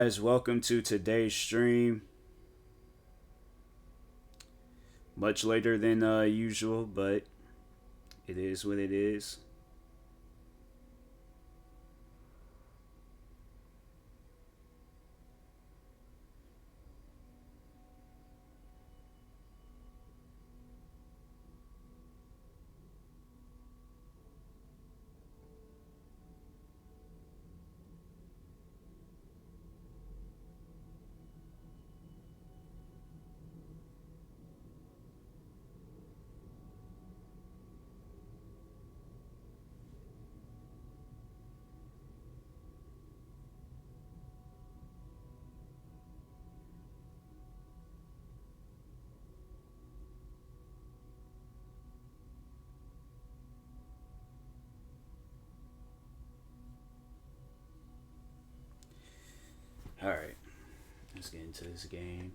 Guys, welcome to today's stream. Much later than usual, but it is what it is. All right, let's get into this game.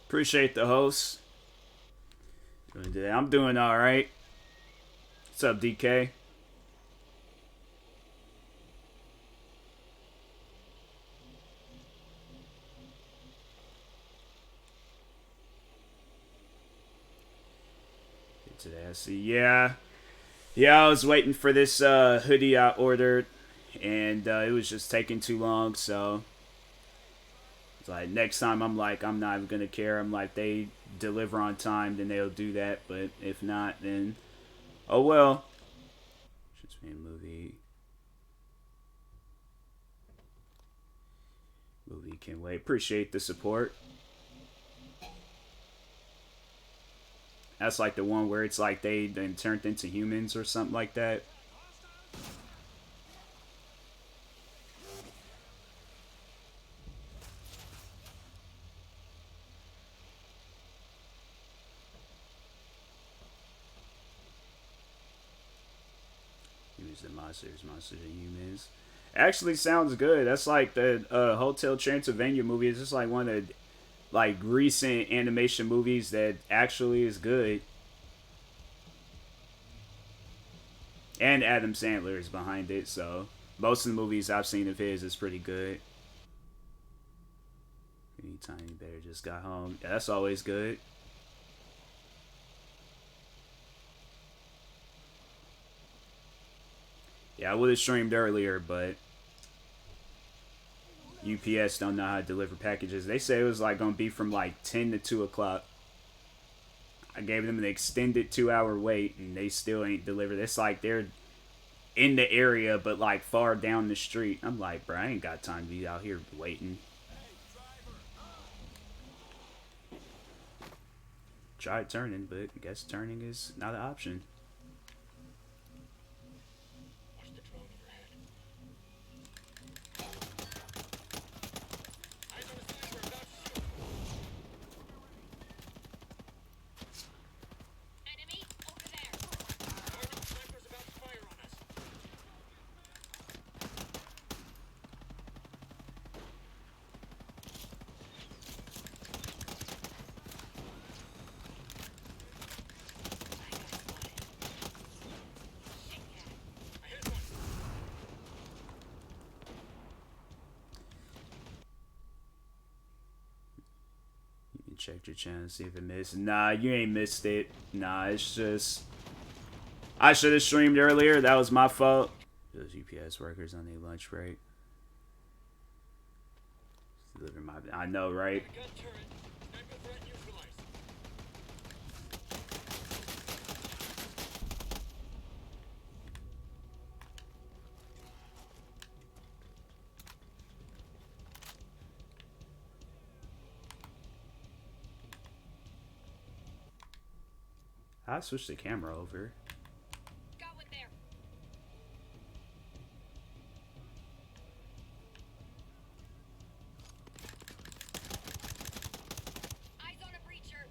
Appreciate the host. I'm doing all right. What's up, DK? Today I see. Yeah. I was waiting for this hoodie I ordered, and it was just taking too long. So it's like next time I'm not even gonna care. I'm like they deliver on time, then they'll do that. But if not, then oh well. Just me a movie. Movie can wait. Appreciate the support. That's like the one where it's like they then turned into humans or something like that. Humans and monsters and humans. Actually, sounds good. That's like the Hotel Transylvania movie. It's just like one of the like recent animation movies that actually is good. And Adam Sandler is behind it, so Most of the movies I've seen of his is pretty good. Anytime you better just got home. Yeah, that's always good. Yeah, I would have streamed earlier, but UPS don't know how to deliver packages. They say it was like gonna be from like 10 to 2 o'clock. I gave them an extended 2-hour wait, and they still ain't delivered. It's like they're in the area, but like far down the street. I'm like, bro, I ain't got time to be out here waiting. Tried turning, but I guess turning is not an option. Check your channel, see if it missed. Nah, you ain't missed it. Nah, it's just I should have streamed earlier. That was my fault. Those UPS workers on their lunch break. Deliver my. I know, right? I switched the camera over. Got one there. Eyes on a breacher.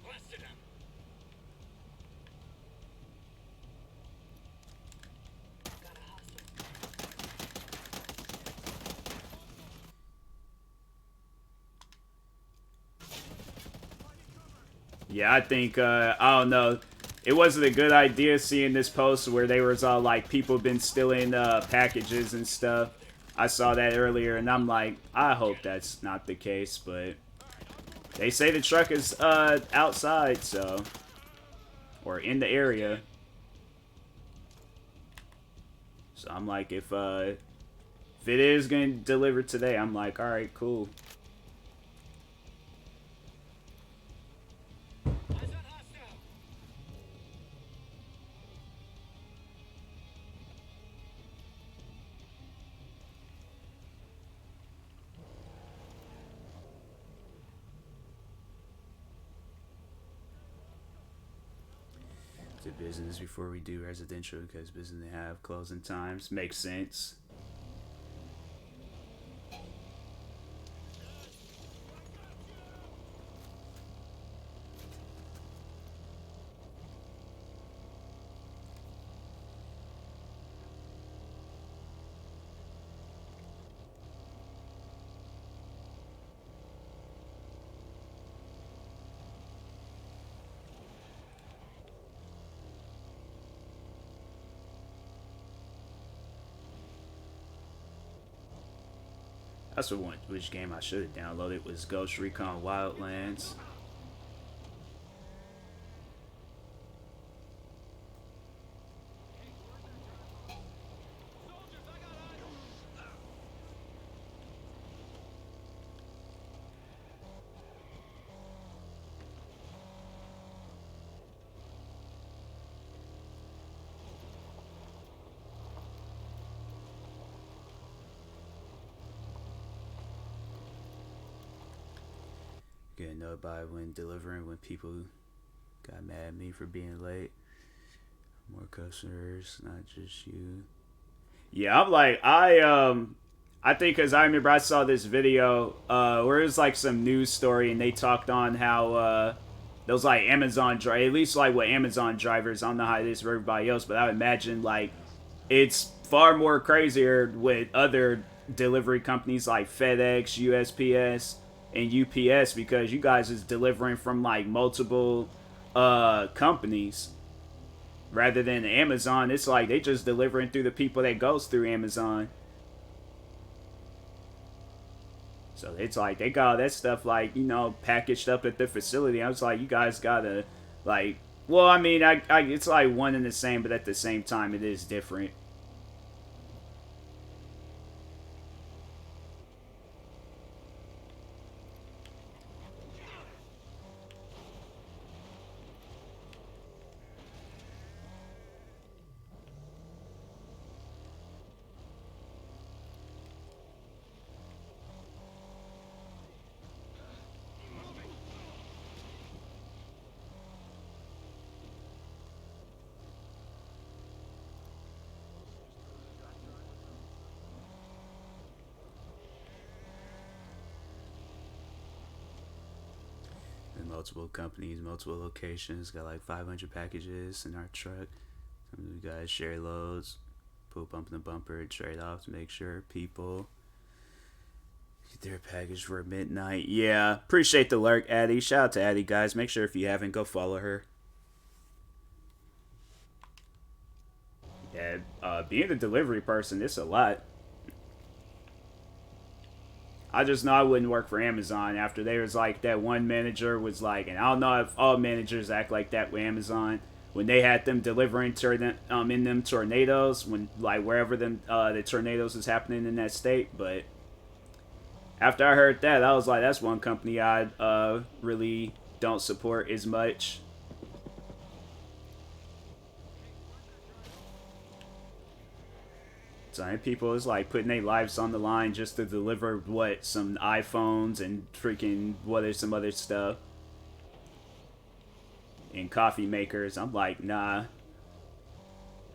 Blasted him. Got a hostile. Yeah, I think, I don't know. It wasn't a good idea seeing this post where they was all like, people been stealing packages and stuff. I saw that earlier, and I'm like, I hope that's not the case, but they say the truck is outside, so, or in the area. So I'm like, if it is going to deliver today, I'm like, all right, cool. To business before we do residential because business have closing times. Makes sense. That's what which game I should have downloaded was Ghost Recon Wildlands. Getting notified when delivering when people got mad at me for being late. More customers, not just you. Yeah, I'm like, I think because I remember I saw this video where it was like some news story and they talked on how those like Amazon drivers, at least like with Amazon drivers, I don't know how it is for everybody else, but I would imagine like it's far more crazier with other delivery companies like FedEx, USPS, and UPS because you guys is delivering from like multiple companies. Rather than Amazon, it's like they just delivering through the people that goes through Amazon. So it's like they got all that stuff like, you know, packaged up at the facility. I was like, you guys gotta like, well, I mean, it's like one and the same, but at the same time, it is different. Multiple companies, multiple locations, got like 500 packages in our truck. Some of you guys share loads, put bump in the bumper, trade off to make sure people get their package for midnight. Yeah, appreciate the lurk, Addie. Shout out to Addie, guys. Make sure if you haven't, go follow her. Yeah, being a delivery person, it's a lot. I just know I wouldn't work for Amazon after there was like that one manager was like, and I don't know if all managers act like that with Amazon when they had them delivering in them tornadoes when like wherever them the tornadoes is happening in that state. But after I heard that, I was like, that's one company I really don't support as much. So people is like putting their lives on the line just to deliver what some iPhones and freaking what is some other stuff and coffee makers. I'm like, nah.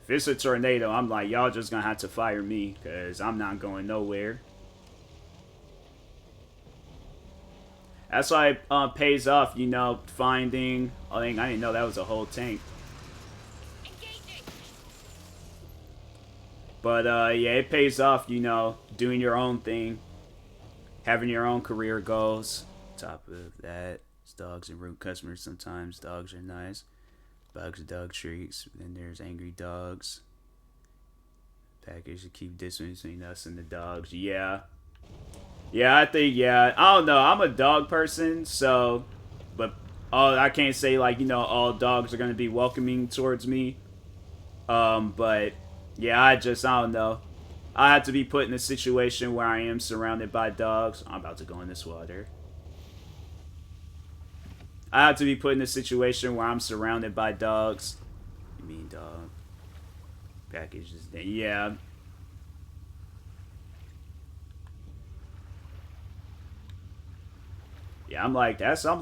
If it's a tornado, I'm like, y'all just gonna have to fire me because I'm not going nowhere. That's why it pays off, you know, finding. I didn't know that was a whole tank. But yeah, it pays off, you know, doing your own thing, having your own career goals. Top of that, it's dogs and rude customers. Sometimes dogs are nice. Bugs and dog treats. Then there's angry dogs. Package to keep distance between us and the dogs. Yeah. Yeah, I think, yeah. I don't know. I'm a dog person, so. But I can't say, like, you know, all dogs are going to be welcoming towards me. But. Yeah, I don't know. I have to be put in a situation where I am surrounded by dogs. I'm about to go in this water. I have to be put in a situation where I'm surrounded by dogs. You mean dog? Packages. Yeah. Yeah, I'm like, that's on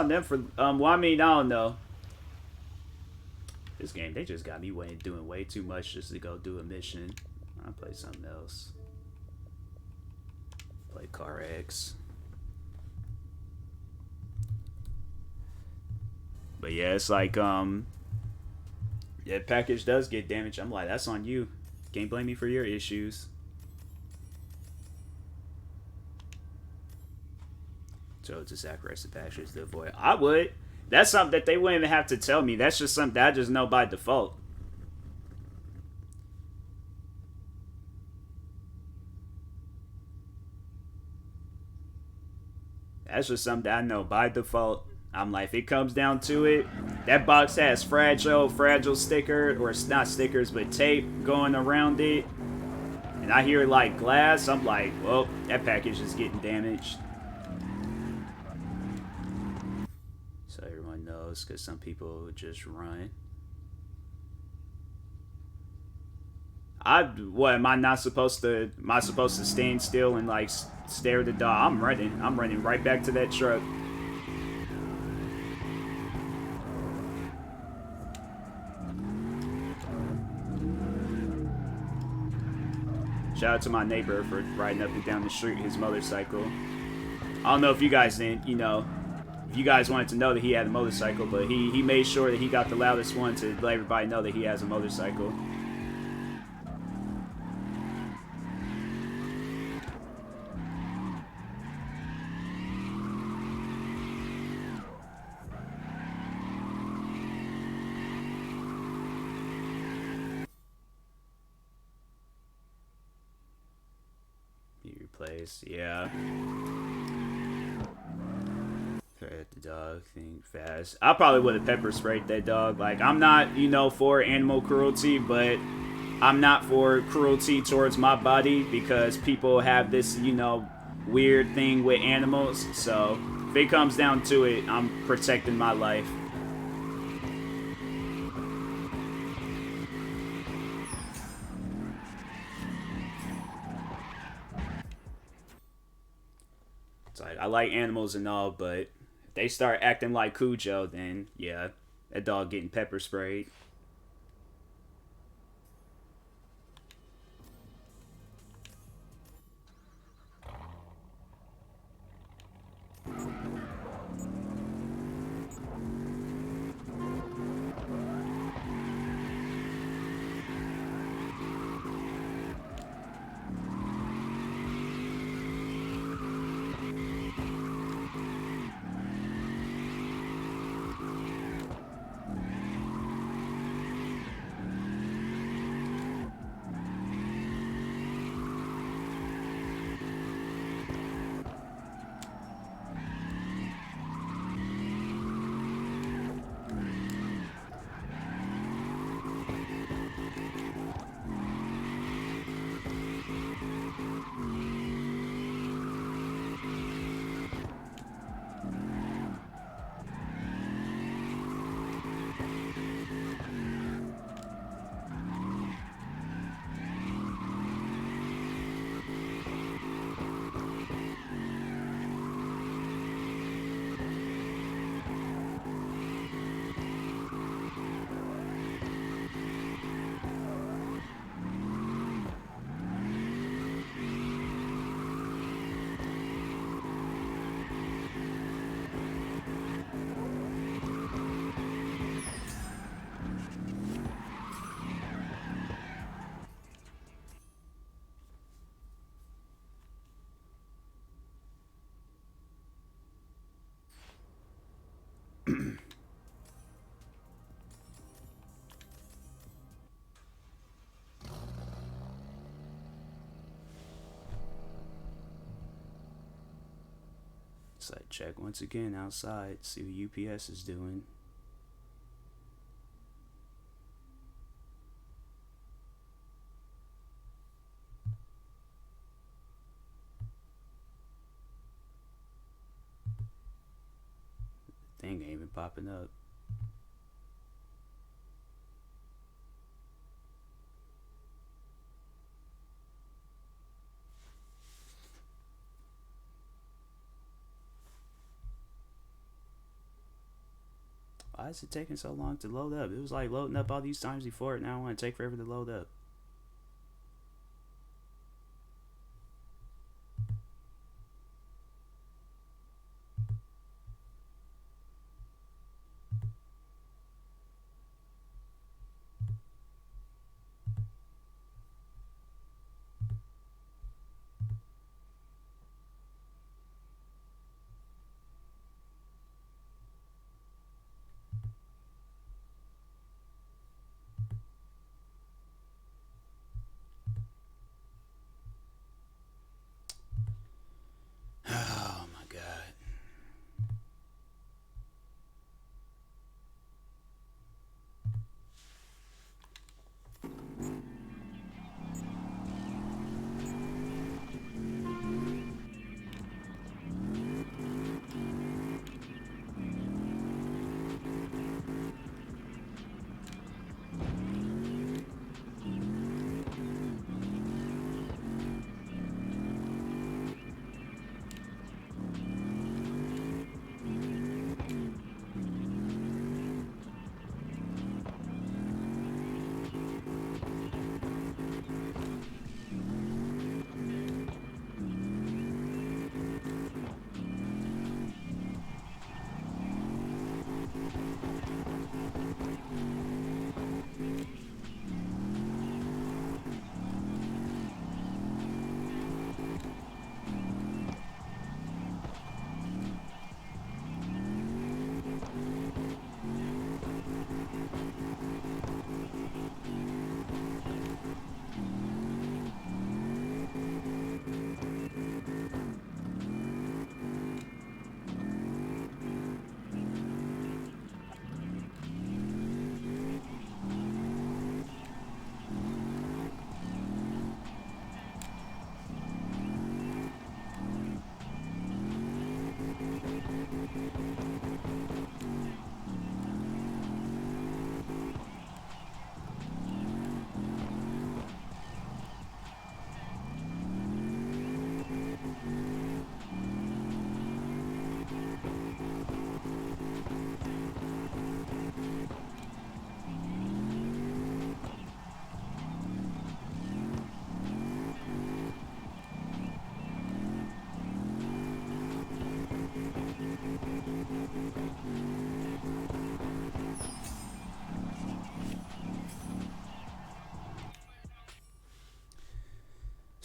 them for, well, I mean, I don't know. This game, they just got me doing way too much just to go do a mission. I'll play something else. Play CarX. But yeah, it's like, that package does get damaged. I'm like, that's on you. Can't blame me for your issues. So it's a sacrifice the packages to avoid. I would. That's something that they wouldn't even have to tell me. That's just something that I just know by default. That's just something that I know by default. I'm like, if it comes down to it, that box has fragile sticker, or it's not stickers, but tape going around it. And I hear like glass, I'm like, well, that package is getting damaged. So everyone knows, because some people would just run. What am I not supposed to? Am I supposed to stand still and like stare at the dog? I'm running. I'm running right back to that truck. Shout out to my neighbor for riding up and down the street his motorcycle. I don't know if you guys didn't, you know, if you guys wanted to know that he had a motorcycle, but he made sure that he got the loudest one to let everybody know that he has a motorcycle. place. Yeah. Let the dog think fast. I probably would have pepper sprayed that dog. Like, I'm not, for animal cruelty, but I'm not for cruelty towards my body because people have this, weird thing with animals. So, if it comes down to it, I'm protecting my life. It's like, I like animals and all, but if they start acting like Cujo, then yeah, that dog getting pepper sprayed. It's like, check once again outside, see what UPS is doing. Thing ain't even popping up. Why is it taking so long to load up? It was like loading up all these times before, and now I want to take forever to load up.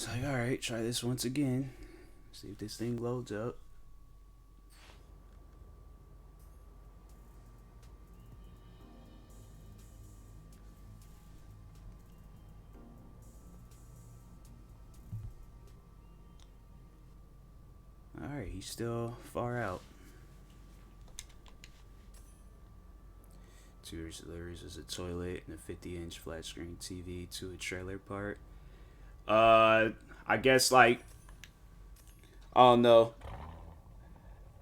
It's like, alright, try this once again. See if this thing loads up. Alright, he's still far out. 2 deliveries is a toilet and a 50-inch flat screen TV to a trailer park. I guess like, I don't know,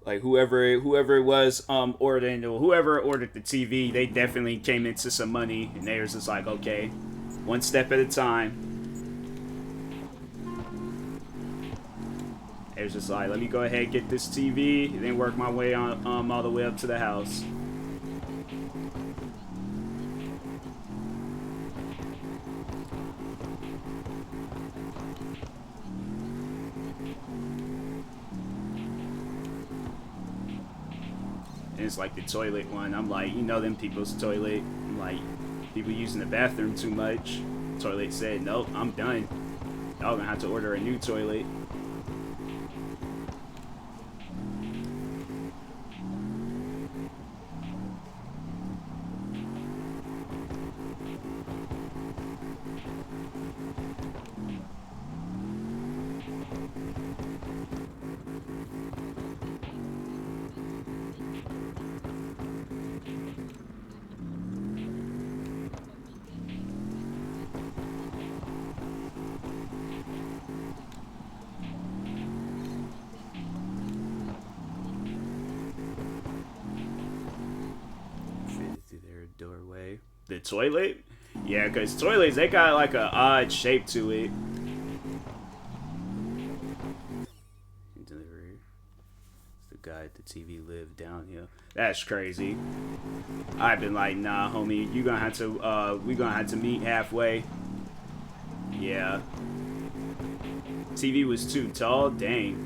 like whoever it was ordering, or whoever ordered the TV, they definitely came into some money, and they was just like, okay, one step at a time. It was just like, let me go ahead and get this TV, and then work my way on all the way up to the house. And it's like the toilet one. I'm like, you know them people's toilet. I'm like, people using the bathroom too much. Toilet said, nope, I'm done. Y'all gonna have to order a new toilet. Doorway. The toilet? Yeah, because toilets, they got like an odd shape to it. Delivery. The guy at the TV lived down here. That's crazy. I've been like, nah, homie, you gonna have to, we gonna have to meet halfway. Yeah. TV was too tall? Dang.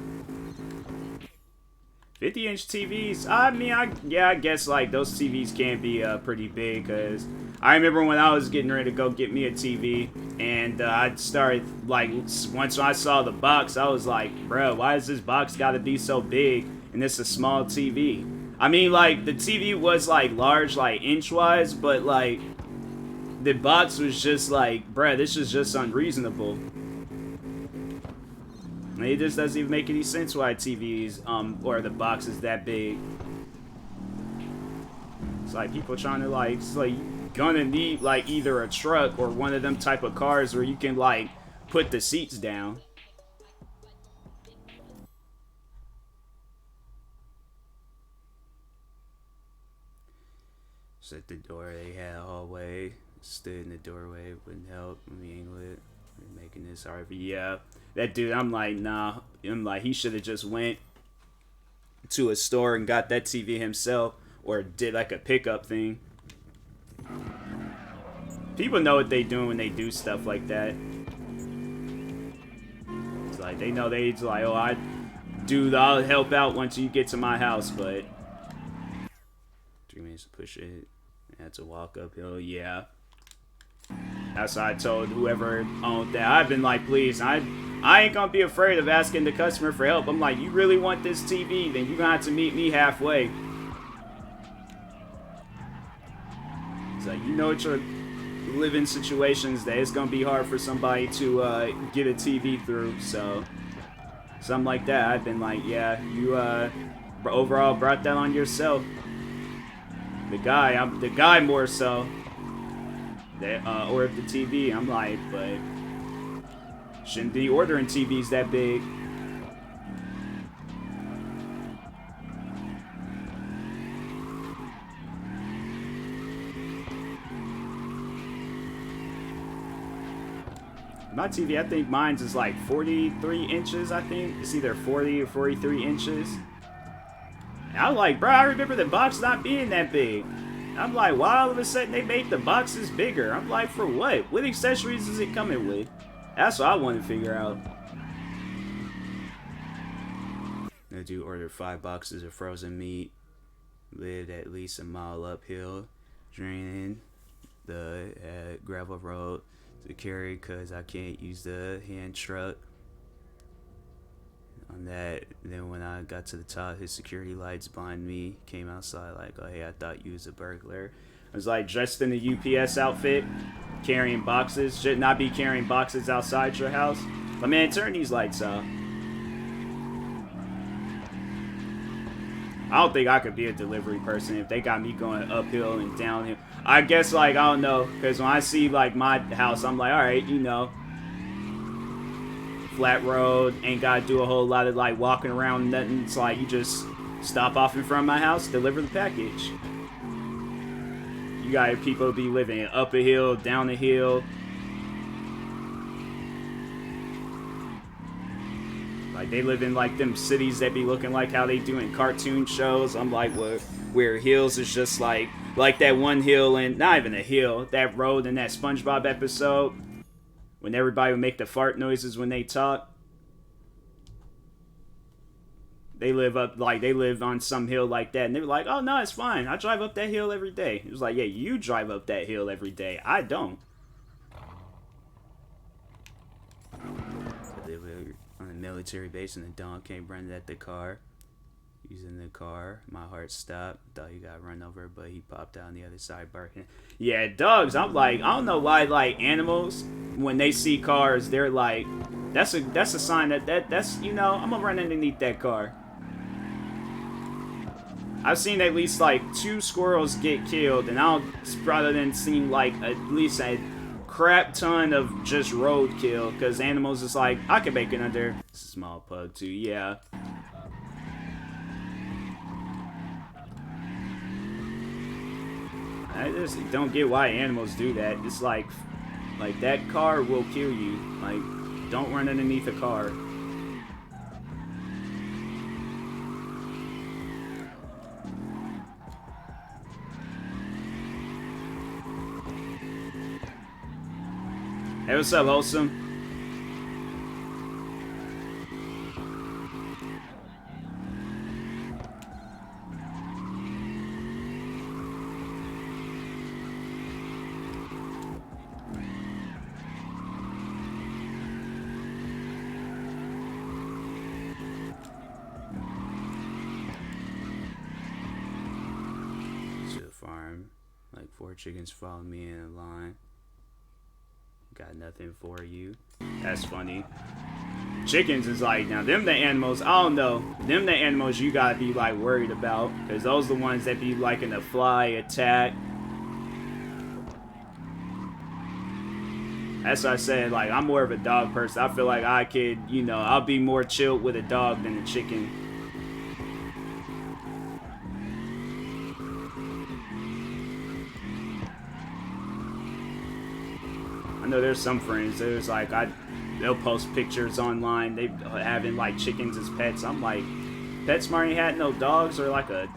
50-inch TVs, I mean, I guess like those TVs can be pretty big, because I remember when I was getting ready to go get me a TV, and I started, like, once I saw the box, I was like, bro, why is this box gotta be so big, and it's a small TV? I mean, like, the TV was, like, large, like, inch-wise, but, like, the box was just like, bruh, this is just unreasonable. It just doesn't even make any sense why TVs, or the box is that big. It's like people trying to, like, it's like gonna need, like, either a truck or one of them type of cars where you can, like, put the seats down. Just at the door, they had a hallway. Stood in the doorway, wouldn't help. I mean, we're making this hard. But yeah, that dude, I'm like, nah. I'm like, he should have just went to a store and got that TV himself, or did like a pickup thing. People know what they do when they do stuff like that. It's like they know it's like, oh, I'll help out once you get to my house, but 3 minutes to push it. I had to walk uphill. Yeah. That's what I told whoever owned that. I've been like, please, I ain't gonna be afraid of asking the customer for help. I'm like, you really want this TV? Then you're gonna have to meet me halfway. It's like, you know, it's your living situations that it's gonna be hard for somebody to get a TV through. So something like that, I've been like, yeah, you overall brought that on yourself. The guy more so. Or if the TV, I'm like, but shouldn't be ordering TVs that big. My TV, I think mine's is like 43 inches, I think. It's either 40 or 43 inches. And I'm like, bro, I remember the box not being that big. I'm like, why all of a sudden they made the boxes bigger? I'm like, for what? What accessories is it coming with? That's what I want to figure out. I do order 5 boxes of frozen meat. Lived at least a mile uphill, draining the gravel road to carry because I can't use the hand truck on that. Then when I got to the top, his security lights behind me came outside like, oh hey, I thought you was a burglar. I was like dressed in a UPS outfit, carrying boxes. Should not be carrying boxes outside your house. But man, turn these lights off. I don't think I could be a delivery person if they got me going uphill and downhill. I guess, like, I don't know, because when I see, like, my house, I'm like, alright, you know, flat road, ain't gotta do a whole lot of, like, walking around, nothing. It's like, you just stop off in front of my house, deliver the package. You got people be living up a hill, down a hill. Like, they live in, like, them cities that be looking like how they do in cartoon shows. I'm like, what? Where hills is just like that one hill, and not even a hill, that road in that SpongeBob episode when everybody would make the fart noises when they talk. They live on some hill like that, and they were like, oh no, it's fine, I drive up that hill every day. It was like, yeah, you drive up that hill every day, I don't. So they were on a military base, and the dog came running at the car. He's in the car. My heart stopped. Thought he got run over, but he popped out on the other side barking. Yeah, dogs. I'm like, I don't know why. Like animals, when they see cars, they're like, that's a sign that's you know, I'm gonna run underneath that car. I've seen at least like 2 squirrels get killed, and I don't rather than seeing like at least a crap ton of just roadkill, because animals is like, I can make it under. It's a small pug too. Yeah. I just don't get why animals do that. It's like that car will kill you. Like, don't run underneath a car. Hey, what's up, Wholesome? Farm, like 4 chickens follow me in a line. Got nothing for you. That's funny. Chickens is like, now them the animals, I don't know, them the animals you gotta be like worried about, because those the ones that be liking to fly, attack. That's what I said, like, I'm more of a dog person. I feel like I could, you know, I'll be more chilled with a dog than a chicken. I know there's some friends, there's like, they'll post pictures online, they having like chickens as pets. I'm like, PetSmart ain't had no dogs or like a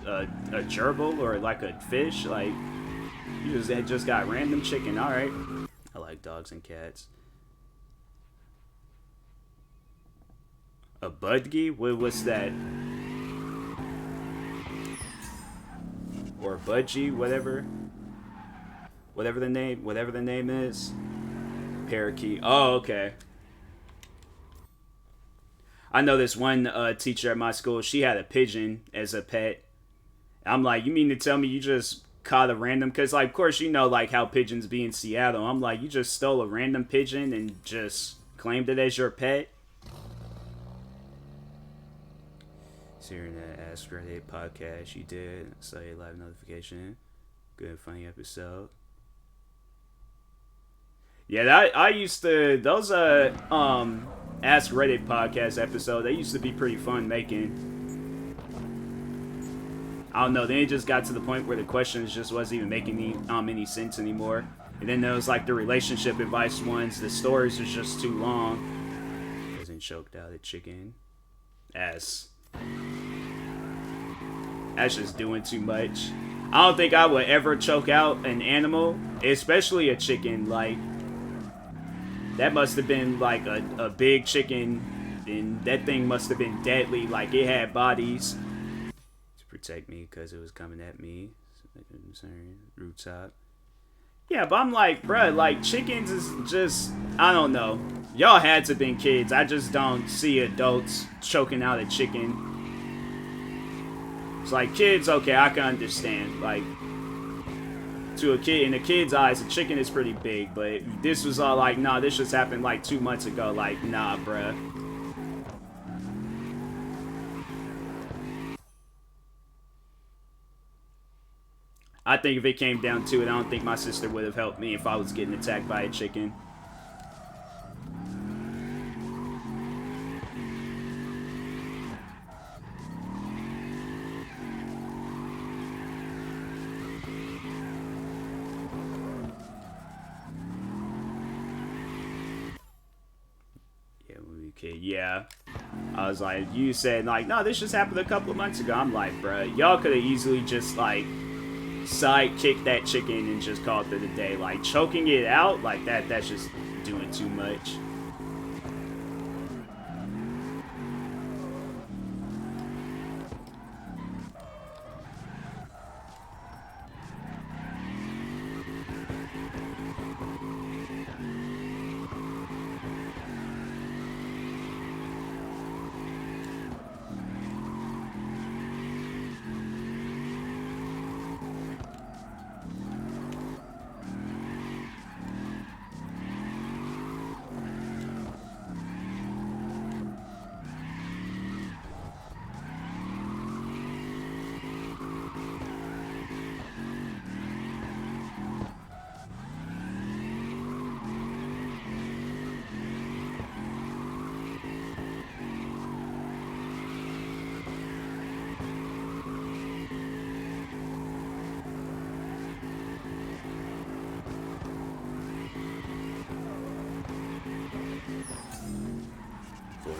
gerbil or like a fish. Like, you just got random chicken. All right. I like dogs and cats. A budgie? What's that? Or budgie, whatever the name is. Parakeet. Oh, okay. I know this one teacher at my school, she had a pigeon as a pet. I'm like, you mean to tell me you just caught a random, because like, of course, you know, like how pigeons be in Seattle. I'm like, you just stole a random pigeon and just claimed it as your pet? So you're in the Ask Reddit podcast, you did. Saw your live notification. Good, funny episode. Yeah, I used to, those Ask Reddit podcast episode, they used to be pretty fun making. I don't know, then it just got to the point where the questions just wasn't even making any sense anymore. And then there was like the relationship advice ones, the stories was just too long. Wasn't choked out a chicken. That's just doing too much. I don't think I would ever choke out an animal, especially a chicken. Like, that must have been like a big chicken, and that thing must have been deadly. Like, it had bodies to protect me because it was coming at me. Rooftop. Yeah, but I'm like, bruh, like, chickens is just, I don't know. Y'all had to been kids. I just don't see adults choking out a chicken. It's like, kids, okay, I can understand. Like, to a kid, in a kid's eyes, a chicken is pretty big. But this was all like, nah, this just happened like 2 months ago. Like, nah, bruh. I think if it came down to it, I don't think my sister would have helped me if I was getting attacked by a chicken. Yeah, when we were a kid, yeah. I was like, you said, like, no, this just happened a couple of months ago. I'm like, bruh, y'all could have easily just, like, sidekick that chicken and just call it for the day. Like, choking it out, like, that's just doing too much.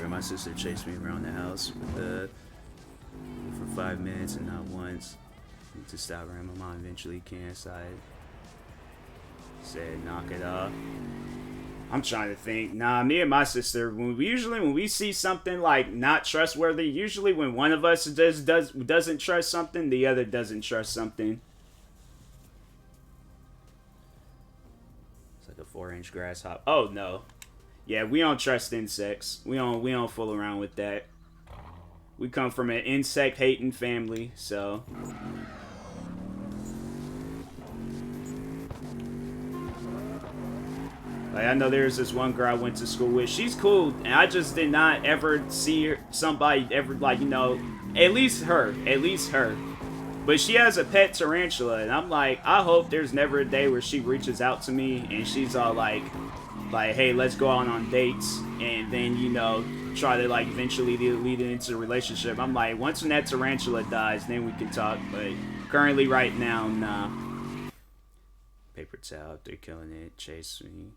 My sister chased me around the house with for 5 minutes and not once. To stop her, and my mom eventually came inside. Said, "Knock it off." I'm trying to think. Nah, me and my sister, when we see something like not trustworthy, usually when one of us doesn't trust something, the other doesn't trust something. It's like a 4-inch grasshopper. Oh no. Yeah, we don't trust insects. We don't fool around with that. We come from an insect hating family, so like, I know there's this one girl I went to school with. She's cool, and I just did not ever see somebody ever, like, you know, at least her. But she has a pet tarantula, and I'm like, I hope there's never a day where she reaches out to me and she's all like, hey, let's go out on dates, and then, you know, try to, like, eventually lead it into a relationship. I'm like, once when that tarantula dies, then we can talk, but currently right now, nah. Paper towel, they're killing it, chase me.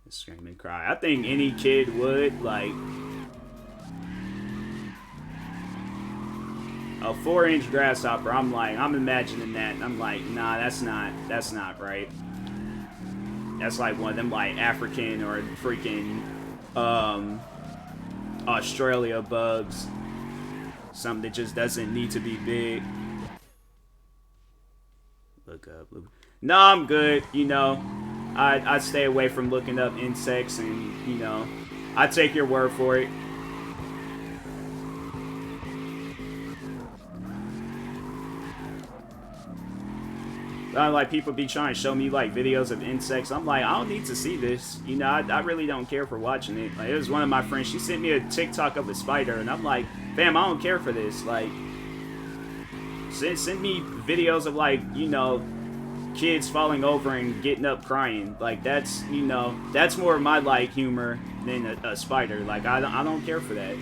Scream and cry. I think any kid would, like, a 4-inch grasshopper. I'm imagining that, and I'm like, nah, that's not right. That's like one of them, like, African or freaking Australia bugs. Something that just doesn't need to be big. Look up. No, I'm good. You know, I stay away from looking up insects, and, you know, I take your word for it. Like, people be trying to show me, like, videos of insects. I'm like, I don't need to see this. You know, I really don't care for watching it. Like, it was one of my friends. She sent me a TikTok of a spider, and I'm like, fam, I don't care for this. Like, send me videos of, like, you know, kids falling over and getting up crying. Like, that's, you know, that's more of my, like, humor than a spider. Like, I don't care for that.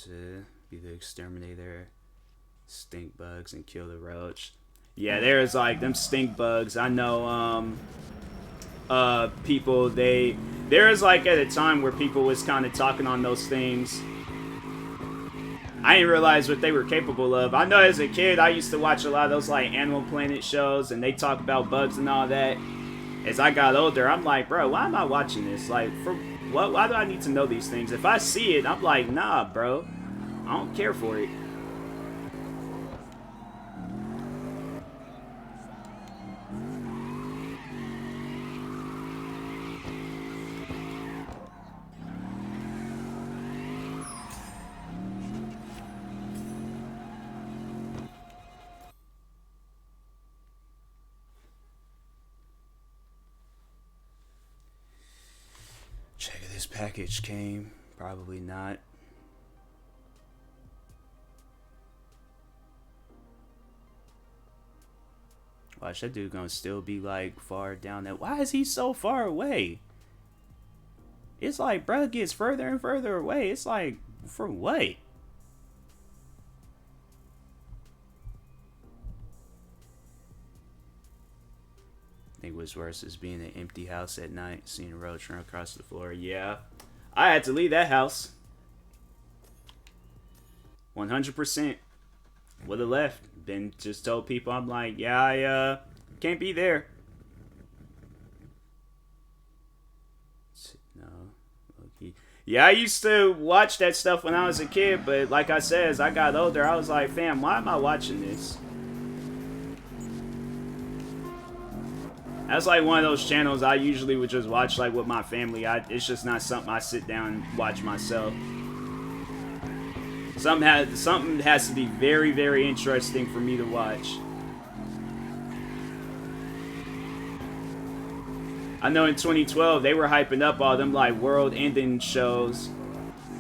To be the exterminator, stink bugs, and kill the roach. Yeah, there's like them stink bugs. I know people, there was like at a time where people was kind of talking on those things. I didn't realize what they were capable of. I know as a kid, I used to watch a lot of those like Animal Planet shows, and they talk about bugs and all that. As I got older, I'm like, bro, why am I watching this? Like, for what? Why do I need to know these things? If I see it, I'm like, nah, bro, I don't care for it. Check if this package came. Probably not. Watch, that dude gonna still be like far down that. Why is he so far away? It's like, bro, gets further and further away. It's like, for what? I think what's worse is being in an empty house at night, seeing a roach run across the floor. Yeah, I had to leave that house. 100%. Would have left. Then just told people, I'm like, yeah, I can't be there. No. Okay. Yeah, I used to watch that stuff when I was a kid, but like I said, as I got older, I was like, fam, why am I watching this? That's like one of those channels I usually would just watch like with my family. It's just not something I sit down and watch myself. Something has to be very, very interesting for me to watch. I know in 2012 they were hyping up all them like world-ending shows,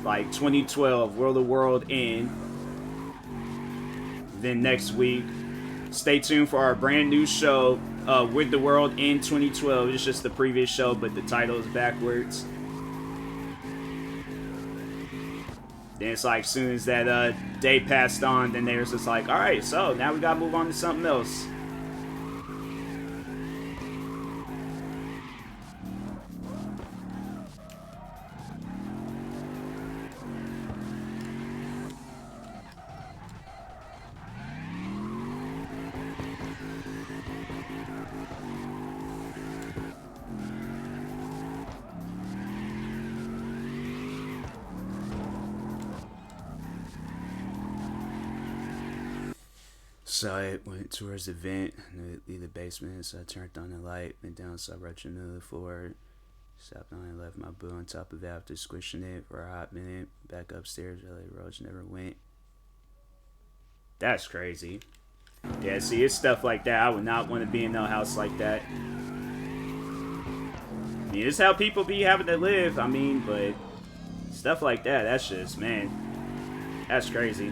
like 2012 Will the World End. Then next week, stay tuned for our brand new show, With the World End 2012. It's just the previous show, but the title is backwards. Then it's like, soon as that day passed on, then they was just like, alright, so now we gotta move on to something else. So I went towards the vent, leave the basement, so I turned on the light, went down, saw Roach on the floor, stopped on and left my boo on top of it after squishing it for a hot minute, back upstairs, Roach never went. That's crazy. Yeah, see, it's stuff like that. I would not want to be in no house like that. I mean, it's how people be having to live, I mean, but stuff like that, that's just, man, that's crazy.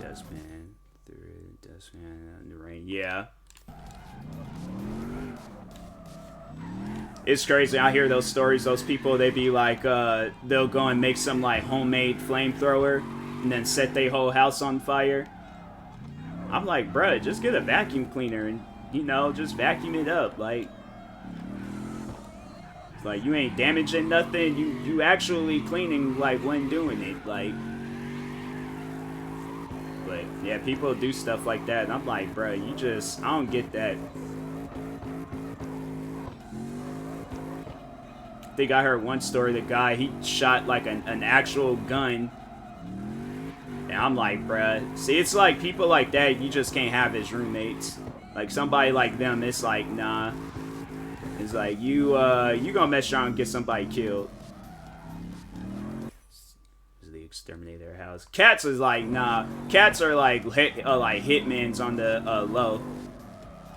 Dustpan through dustpan in the rain. Yeah. It's crazy. I hear those stories. Those people, they be like, they'll go and make some like homemade flamethrower and then set their whole house on fire. I'm like, bruh, just get a vacuum cleaner and, you know, just vacuum it up. Like you ain't damaging nothing. You actually cleaning like when doing it. Like, but yeah, people do stuff like that, and I'm like, bruh, you just, I don't get that. I think I heard one story, the guy, he shot like an actual gun. And I'm like, bruh. See, it's like people like that, you just can't have as roommates. Like somebody like them, it's like, nah. It's like, you gonna mess around and get somebody killed. This is the exterminator house. Cats is like, nah. Cats are like, hitmans on the low.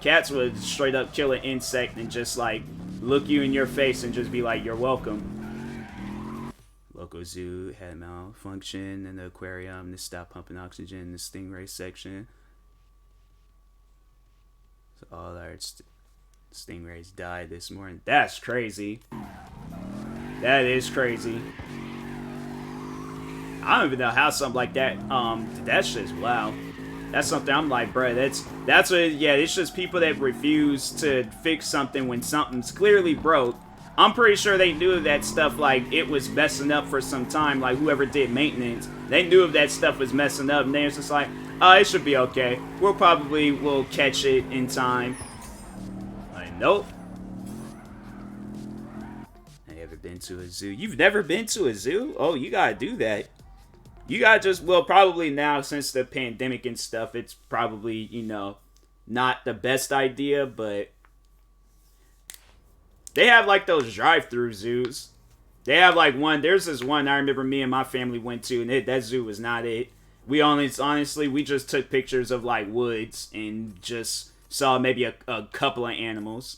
Cats would straight up kill an insect and just like look you in your face and just be like, you're welcome. Local zoo had malfunction in the aquarium to stop pumping oxygen in the stingray section. So all our stingrays died this morning. That's crazy. That is crazy. I don't even know how something like that. That's just wow. That's something I'm like, bro. That's what. Yeah, it's just people that refuse to fix something when something's clearly broke. I'm pretty sure they knew that stuff like it was messing up for some time. Like whoever did maintenance, they knew if that stuff was messing up, and they was just like, oh, it should be okay. We'll catch it in time. Like, nope. I ever been to a zoo? You've never been to a zoo? Oh, you gotta do that. You gotta just, well, probably now since the pandemic and stuff, it's probably, not the best idea, but they have like those drive-through zoos. They have like there's this one I remember me and my family went to, and that zoo was not it. Honestly, we just took pictures of like woods and just saw maybe a couple of animals.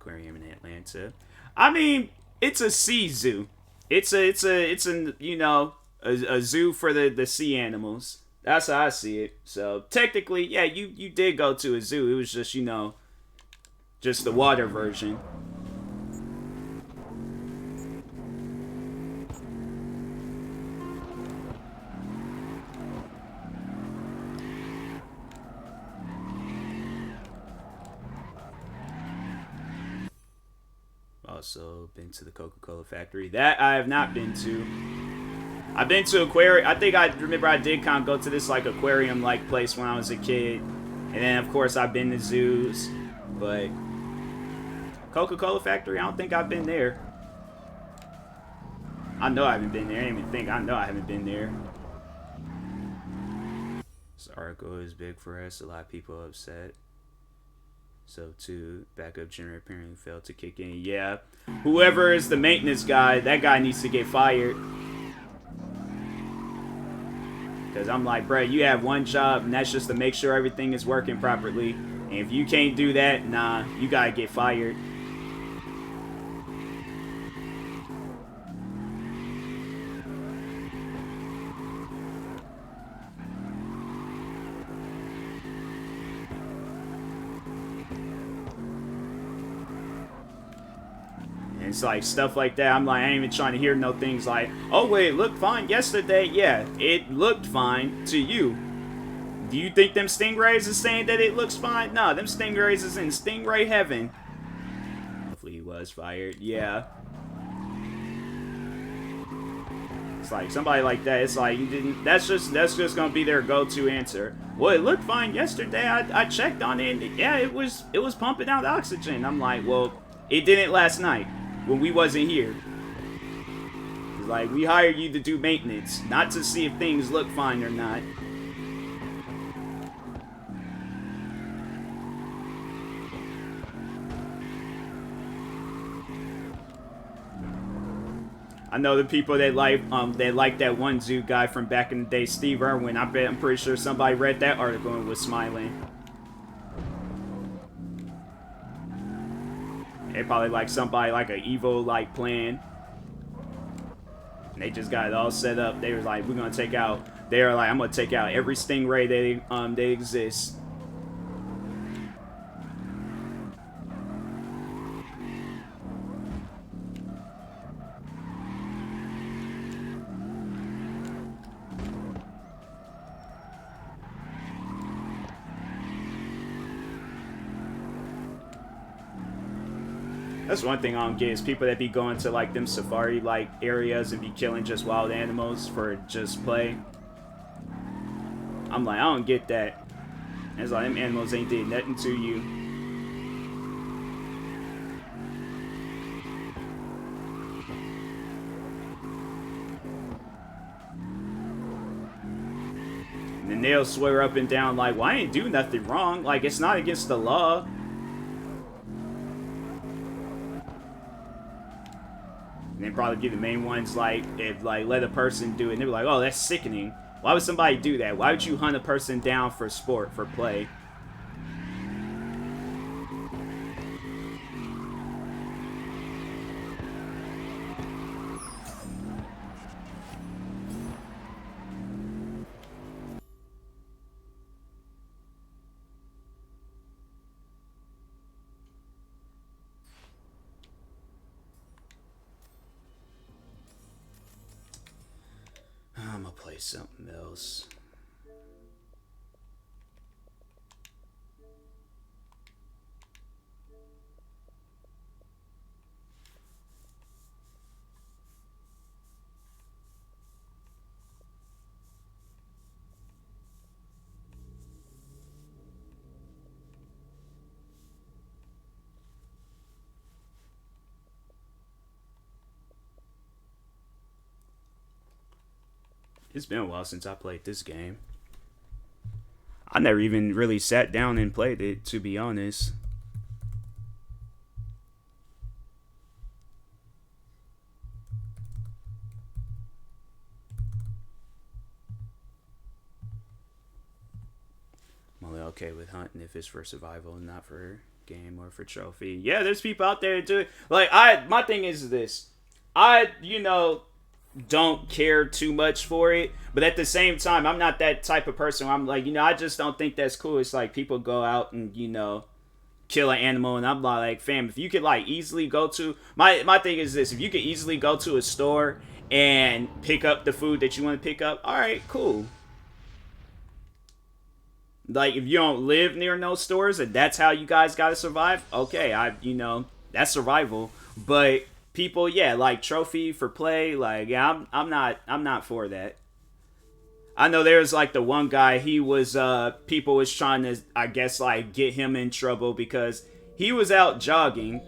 Aquarium in Atlanta. I mean, it's a sea zoo. It's a zoo for the sea animals. That's how I see it. So technically, yeah, you did go to a zoo. It was just just the water version. Also been to the Coca-Cola factory. That I have not been to. I've been to aquarium. I think I remember I did kind of go to this like aquarium like place when I was a kid, and then of course I've been to zoos, but Coca-Cola factory. I don't think I've been there. I know I haven't been there. I didn't even think. I know I haven't been there. This article is big for us. A lot of people are upset. So too, backup generator apparently failed to kick in. Yeah, whoever is the maintenance guy, that guy needs to get fired. Because I'm like, bro, you have one job, and that's just to make sure everything is working properly. And if you can't do that, nah, you gotta get fired. It's like stuff like that. I'm like, I ain't even trying to hear no things like, oh wait, it looked fine yesterday. Yeah, it looked fine to you. Do you think them stingrays is saying that it looks fine? No, them stingrays is in stingray heaven. Hopefully he was fired. Yeah. It's like somebody like that. It's like you didn't. That's just gonna be their go-to answer. Well, it looked fine yesterday. I checked on it. And yeah, it was pumping out oxygen. I'm like, well, it didn't last night when we wasn't here. It's like we hired you to do maintenance, not to see if things look fine or not. I know the people that like that one zoo guy from back in the day, Steve Irwin. I'm pretty sure somebody read that article and was smiling. They probably like somebody like an evil like plan. And they just got it all set up. They were like, we're gonna take out. They were like, I'm gonna take out every stingray that exists. That's one thing I don't get is people that be going to like them safari like areas and be killing just wild animals for just play. I'm like, I don't get that. It's like them animals ain't did nothing to you. And then they'll swear up and down like, well, I ain't do nothing wrong. Like, it's not against the law. And then probably be the main ones like if like let a person do it and they're like, oh, that's sickening. Why would somebody do that? Why would you hunt a person down for sport, for play? something else. It's been a while since I played this game. I never even really sat down and played it, to be honest. I'm only okay with hunting if it's for survival, not for game or for trophy. Yeah, there's people out there that do it. Like, my thing is this. Don't care too much for it, but at the same time, I'm not that type of person where I'm like, I just don't think that's cool. It's like people go out and kill an animal, and I'm like, fam, if you could like easily go to my thing is this: if you could easily go to a store and pick up the food that you want to pick up, all right, cool. Like, if you don't live near no stores and that's how you guys gotta survive, okay, that's survival. But people, yeah, like trophy for play, like, yeah, I'm not for that. I know there's like the one guy, he was people was trying to, I guess, like get him in trouble because he was out jogging,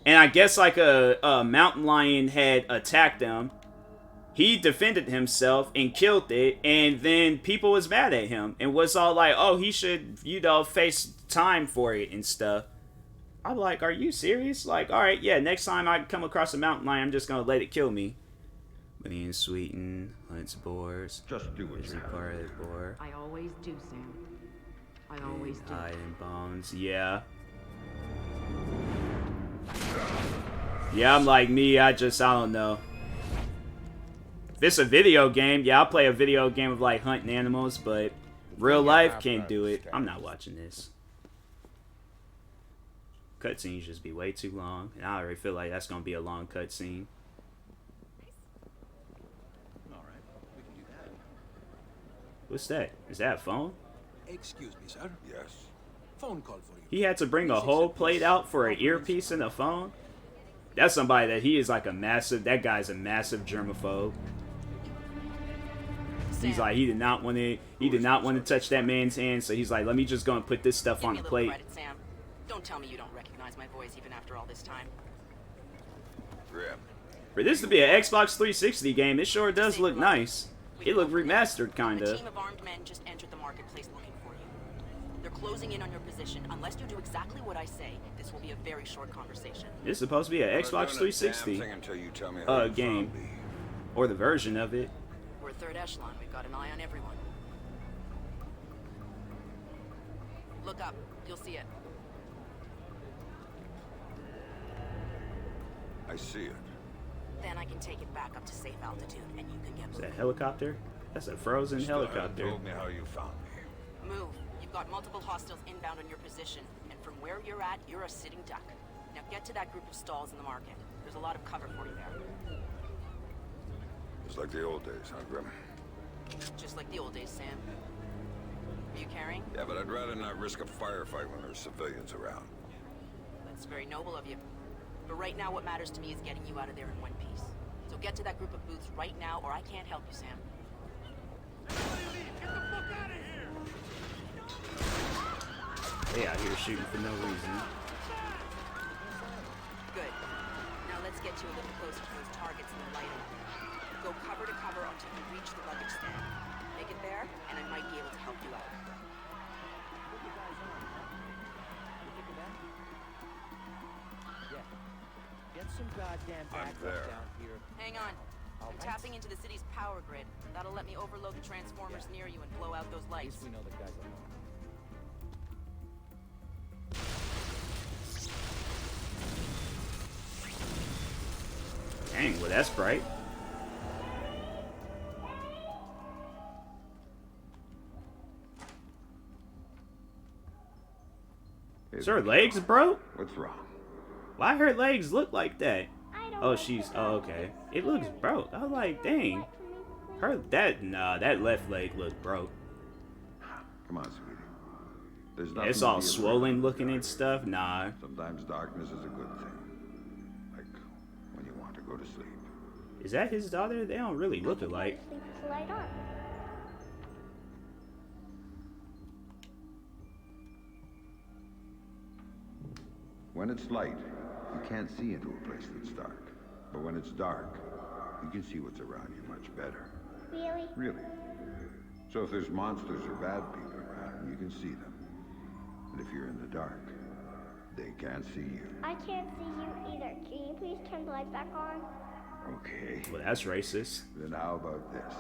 and I guess like a mountain lion had attacked him. He defended himself and killed it, and then people was mad at him and was all like, oh, he should, face time for it and stuff. I'm like, are you serious? Like, all right, yeah, next time I come across a mountain lion, I'm just going to let it kill me. Money and sweeten, hunts boars. Just do what you Part of the boar. I always do, Sam. I always do. Hide and bones, yeah. Yeah, I'm like me, I don't know. If it's a video game, yeah, I'll play a video game of like hunting animals, but real life, can't do it. I'm not watching this. Cutscenes just be way too long, and I already feel like that's gonna be a long cutscene. Alright, we can do that. What's that? Is that a phone? Excuse me, sir. Yes. Phone call for you. He had to bring a whole plate out for an earpiece and a phone? That's somebody that he is like that guy's a massive germaphobe. He's like, he did not want to touch that man's hand, so he's like, let me just go and put this stuff on the plate. Credit, Sam. Don't tell me you don't recognize my voice even after all this time. Grab. For this to be an Xbox 360 game, it sure does look nice. It looked remastered, A kinda. team of armed men just entered the marketplace looking for you. They're closing in on your position. Unless you do exactly what I say, this will be a very short conversation. It's supposed to be an Xbox 360 game, or the version of it. We're third echelon. We've got an eye on everyone. Look up. You'll see it. I see it. Then I can take it back up to safe altitude, and you can get Is moving. that helicopter? That's a frozen helicopter. Told me how you found me. Move. You've got multiple hostiles inbound on your position, and from where you're at, you're a sitting duck. Now get to that group of stalls in the market. There's a lot of cover for you there. It's like the old days, huh, Grim? Just like the old days, Sam. Are you carrying? Yeah, but I'd rather not risk a firefight when there's civilians around. That's very noble of you. But right now, what matters to me is getting you out of there in one piece. So get to that group of booths right now, or I can't help you, Sam. They out here shooting for no reason. Good. Now let's get you a little closer to those targets in the light. Go cover to cover until you reach the luggage stand. Make it there, and I might be able to help you out. Get some goddamn backup there. down here. Hang on. I'm tapping into the city's power grid. That'll let me overload the transformers near you and blow out those At lights. least we know the guys are home. Dang, well that's bright. Is her legs broke? What's wrong? Why her legs look like that? Oh, she's... Oh, okay. It looks broke. I was like, dang. that left leg looked broke. Come on, sweetie. There's Yeah, nothing it's to all be afraid swollen of looking and dark. stuff. Nah. Sometimes darkness is a good thing. Like when you want to go to sleep. Is that his daughter? They don't really look alike. Sleep with the light on. When it's light, you can't see into a place that's dark. But when it's dark, you can see what's around you much better. Really? Really. So if there's monsters or bad people around, you can see them. And if you're in the dark, they can't see you. I can't see you either. Can you please turn the light back on? Okay. Well, that's racist. Then how about this?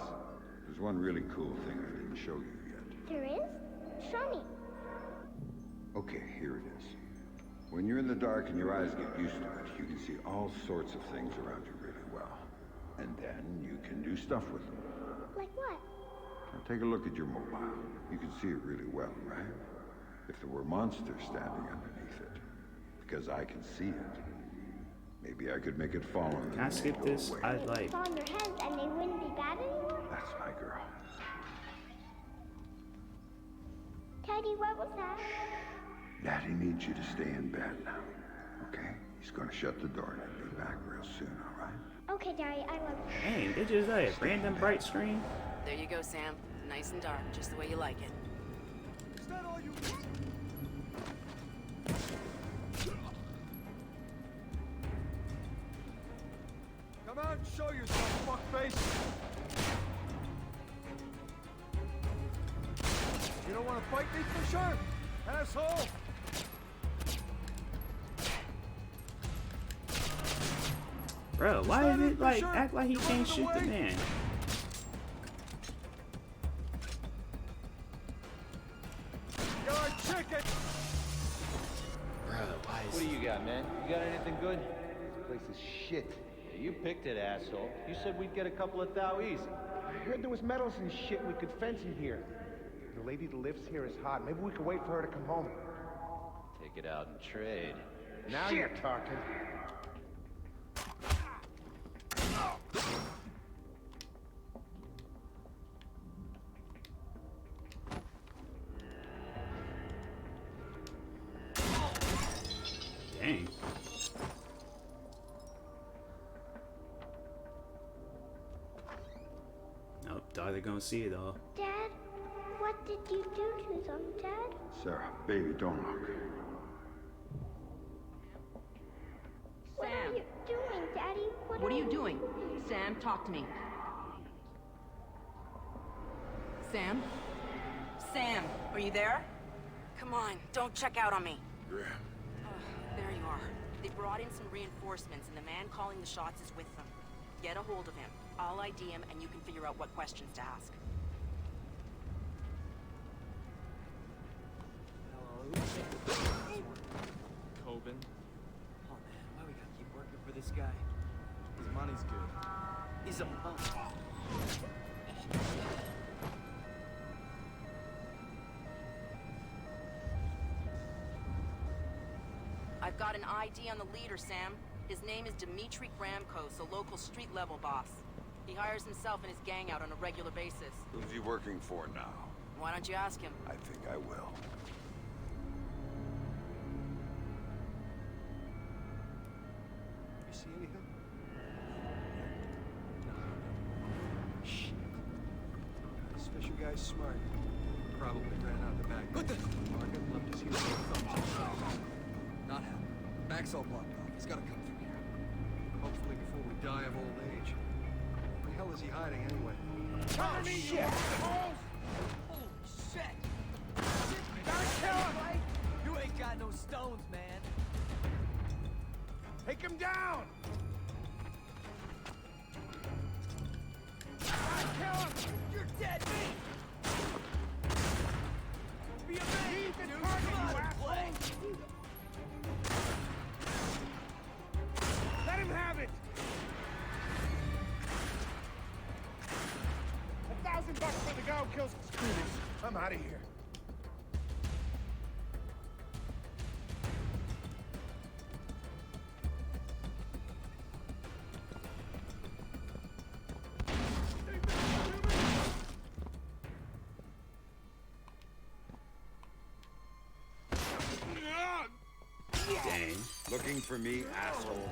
There's one really cool thing I didn't show you yet. There is? Show me. Okay, here it is. When you're in the dark and your eyes get used to it, you can see all sorts of things around you really well. And then you can do stuff with them. Like what? Now take a look at your mobile. You can see it really well, right? If there were monsters standing underneath it, because I can see it, maybe I could make it fall on them. Can I skip this? Away. I'd like. Fall on your heads and they wouldn't be bad anymore? That's my girl. Teddy, what was that? Daddy needs you to stay in bed now, okay? He's gonna shut the door and he'll be back real soon, all right? Okay, Daddy, I love you. Dang, they just like a random bright screen. There you go, Sam. Nice and dark, just the way you like it. Is that all you Come out and show yourself, fuckface! You don't want to fight me for sure, asshole? Bro, why did it like act like he can't shoot the man? You're a chicken! Bro, why What is do you got, man? You got anything good? This place is shit. Yeah, you picked it, asshole. You said we'd get a couple of thou easy. I heard there was metals and shit we could fence in here. The lady that lives here is hot. Maybe we could wait for her to come home. Take it out and trade. Now you're talking. dang? Nope, daughter gonna see it all. Dad, what did you do to them, Dad? Sarah, baby, don't look. What are you doing, Daddy? What are you doing? Sam, talk to me. Sam? Sam, are you there? Come on, don't check out on me. Graham. There you are. They brought in some reinforcements, and the man calling the shots is with them. Get a hold of him. I'll ID him, and you can figure out what questions to ask. Tobin. Oh man, why we gotta keep working for this guy? His money's good. He's a punk. I've got an ID on the leader, Sam. His name is Dimitri Gramkos, a local street-level boss. He hires himself and his gang out on a regular basis. Who's he working for now? Why don't you ask him? I think I will. You see anything? Shit. This special guy's smart. Probably ran out the back. What the? Market, love to see the thumbs. Not happening. Back's all blocked off. He's gotta come through here. Hopefully before we die of old age. Where the hell is he hiding anyway? Oh, shit! Holy shit! Gotta kill him! You ain't got no stones, man. Take him down! Gotta kill him! You're dead, me! Be a man, He's the dude. target, Come on you and play. Let him have it! $1,000 for the guy who kills Screw this. I'm out of here. Dang. Looking for me, asshole?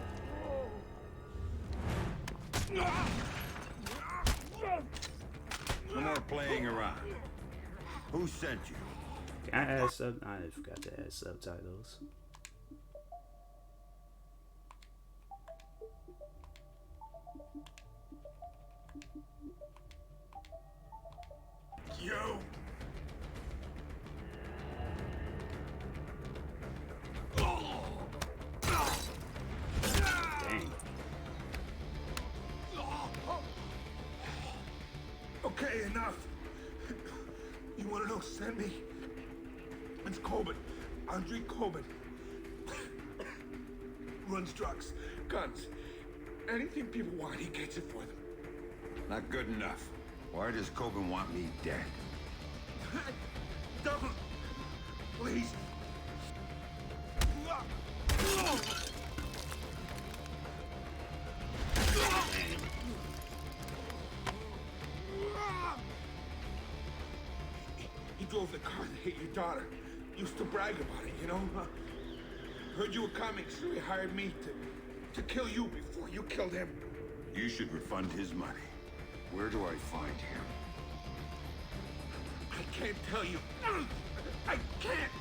No more playing around. Who sent you? Can I add I forgot to add subtitles. You! Dang. Okay, enough. You want to know? Send me. It's Coben. Andre Coben. Runs drugs, guns, anything people want, he gets it for them. Not good enough. Why does Coben want me dead? Don't! Please! He drove the car that hit your daughter. Used to brag about it, you know? Heard you were coming, so he hired me to kill you before you killed him. You should refund his money. Where do I find him? I can't tell you. I can't!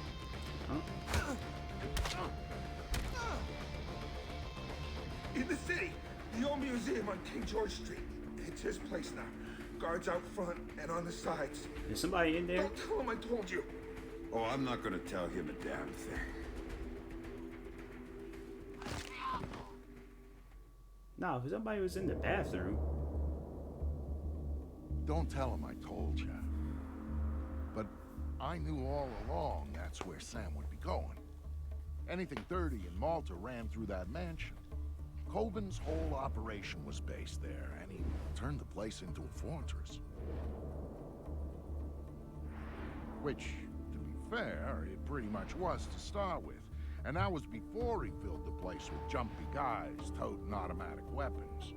In the city, the old museum on King George Street. It's his place now. Guards out front and on the sides. Is somebody in there? Don't tell him I told you. Oh, I'm not gonna tell him a damn thing. No, somebody was in the bathroom. Don't tell him I told you. But I knew all along that's where Sam would be going. Anything dirty in Malta ran through that mansion. Coben's whole operation was based there, and he turned the place into a fortress. Which, to be fair, it pretty much was to start with. And that was before he filled the place with jumpy guys toting automatic weapons.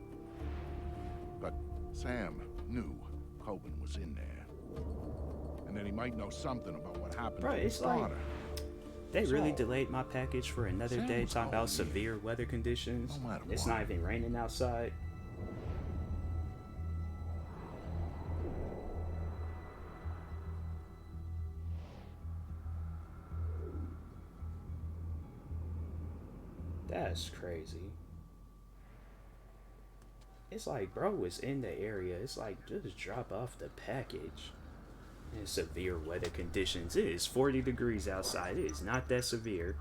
But Sam knew Coben was in there. And then he might know something about what happened to his daughter. They really delayed my package for another day, talking about severe weather conditions. It's not even raining outside. That's crazy. It's like, bro was in the area. It's like, just drop off the package. In severe weather conditions. It is 40 degrees outside. It is not that severe.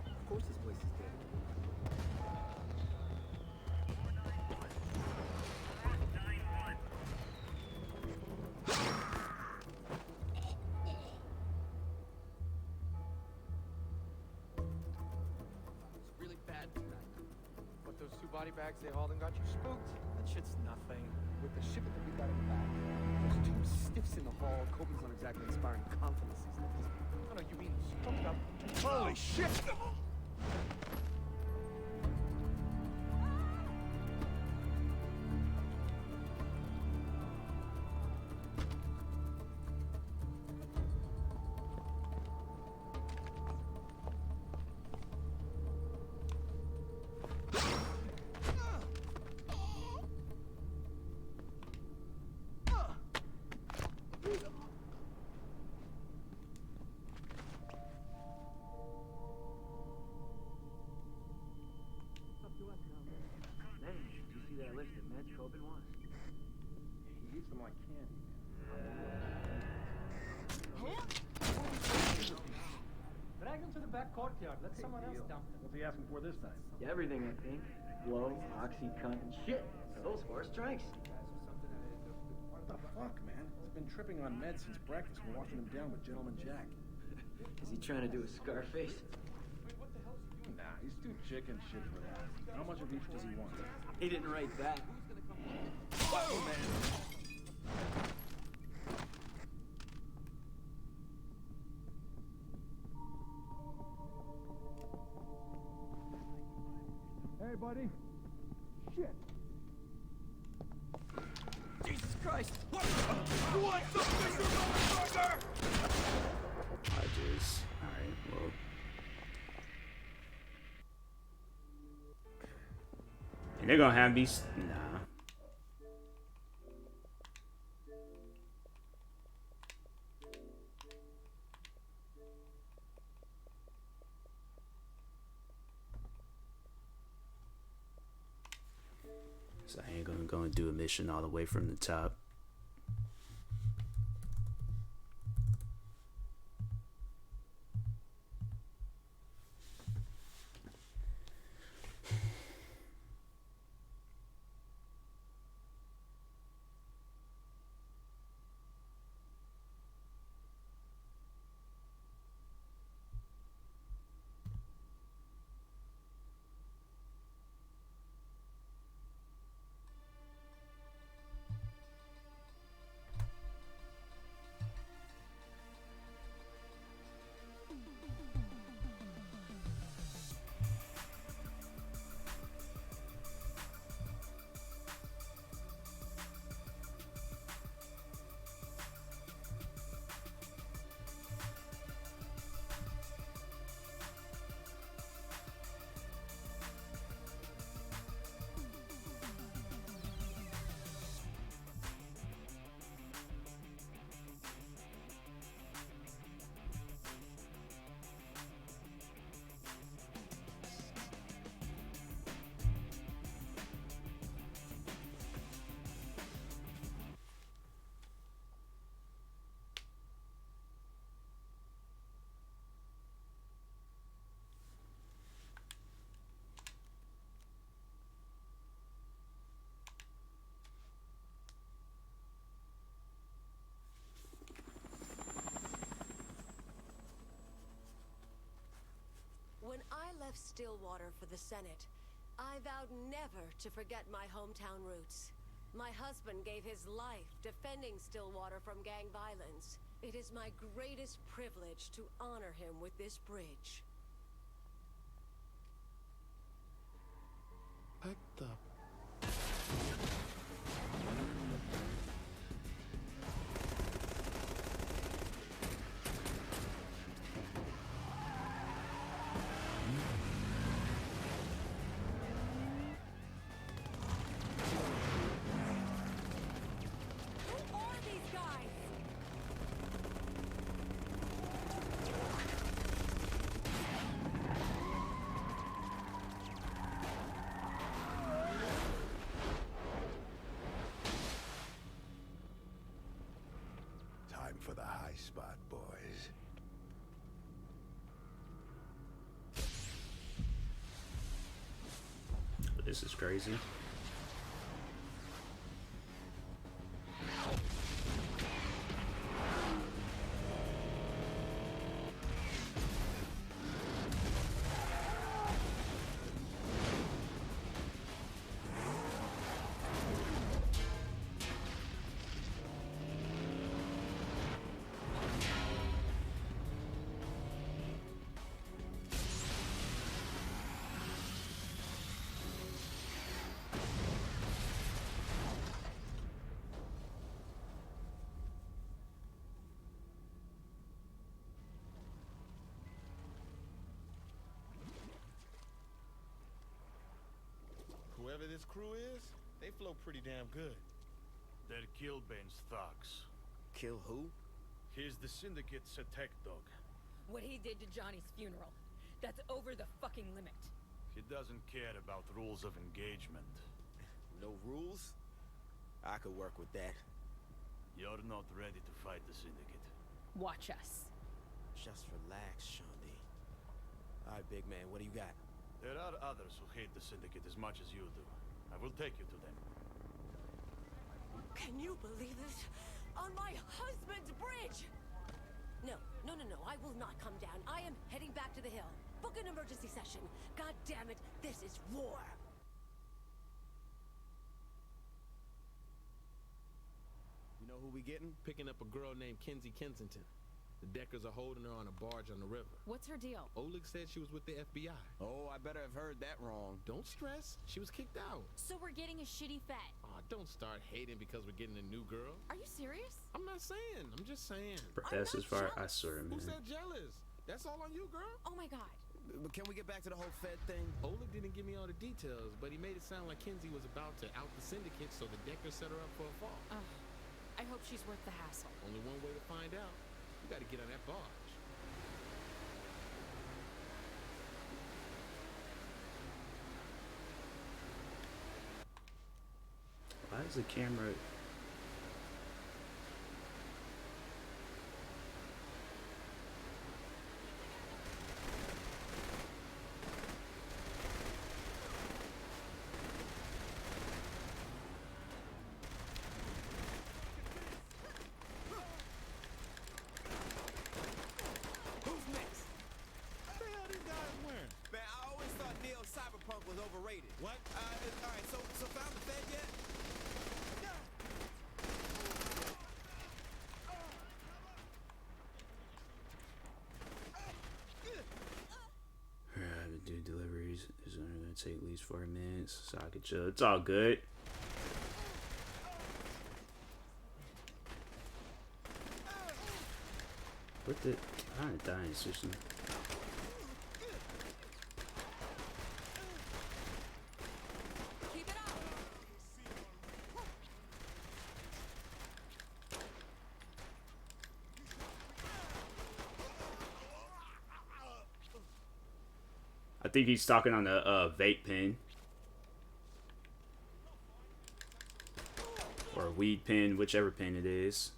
Of course this place is dead. It's really bad tonight. But those 2 body bags they hauled and got you spooked? That shit's nothing. With the shipment that we got in the back, those 2 stiffs in the hall, Coben's not exactly inspiring confidence these days. Oh no, you mean stumped up. Holy shit! him to the back courtyard. Let someone else dump him. What's he asking for this time? Everything, I think. Blow, oxy, cunt, and shit. Are those horse strikes? What the fuck, man? He's been tripping on meds since breakfast and washing him down with Gentleman Jack. Is he trying to do a Scarface? Nah, he's too chicken shit for that. How much of each does he want? He didn't write that. Whoa, man! Hey, buddy. Shit. Jesus Christ! What? What the motherfucker? I just. Alright, well. And they're gonna have these. Nah. So I ain't gonna go and do a mission all the way from the top. When I left Stillwater for the Senate, I vowed never to forget my hometown roots. My husband gave his life defending Stillwater from gang violence. It is my greatest privilege to honor him with this bridge. Packed up. For the high spot, boys. This is crazy. Whoever this crew is, they flow pretty damn good. They're Killbane's thugs. Kill who? He's the Syndicate's attack dog. What he did to Johnny's funeral. That's over the fucking limit. He doesn't care about rules of engagement. No rules? I could work with that. You're not ready to fight the Syndicate. Watch us. Just relax, Shawnee. big man. What do you got? There are others who hate the Syndicate as much as you do. I will take you to them. Can you believe this? On my husband's bridge! No, no, no, no, I will not come down. I am heading back to the hill. Book an emergency session. God damn it, this is war. You know who we getting? Picking up a girl named Kenzie Kensington. The Deckers are holding her on a barge on the river. What's her deal? Oleg said she was with the FBI. Oh, I better have heard that wrong. Don't stress. She was kicked out. So we're getting a shitty fet. Aw, don't start hating because we're getting a new girl. Are you serious? I'm not saying. I'm just saying. That's as far I swear, man. Who said jealous? That's all on you, girl. Oh my god. But can we get back to the whole Fed thing? Oleg didn't give me all the details, but he made it sound like Kenzie was about to out the Syndicate, so the Deckers set her up for a fall. I hope she's worth the hassle. Only one way to find out. You gotta get on that barge. Why is the camera... Cyberpunk was overrated. What? All right, so found the Fed yet? Alright, do deliveries. It's only gonna take at least 4 minutes, so I can chill. It's all good. What the? I'm dying, seriously. I think he's talking on the vape pen. Or weed pen, whichever pen it is.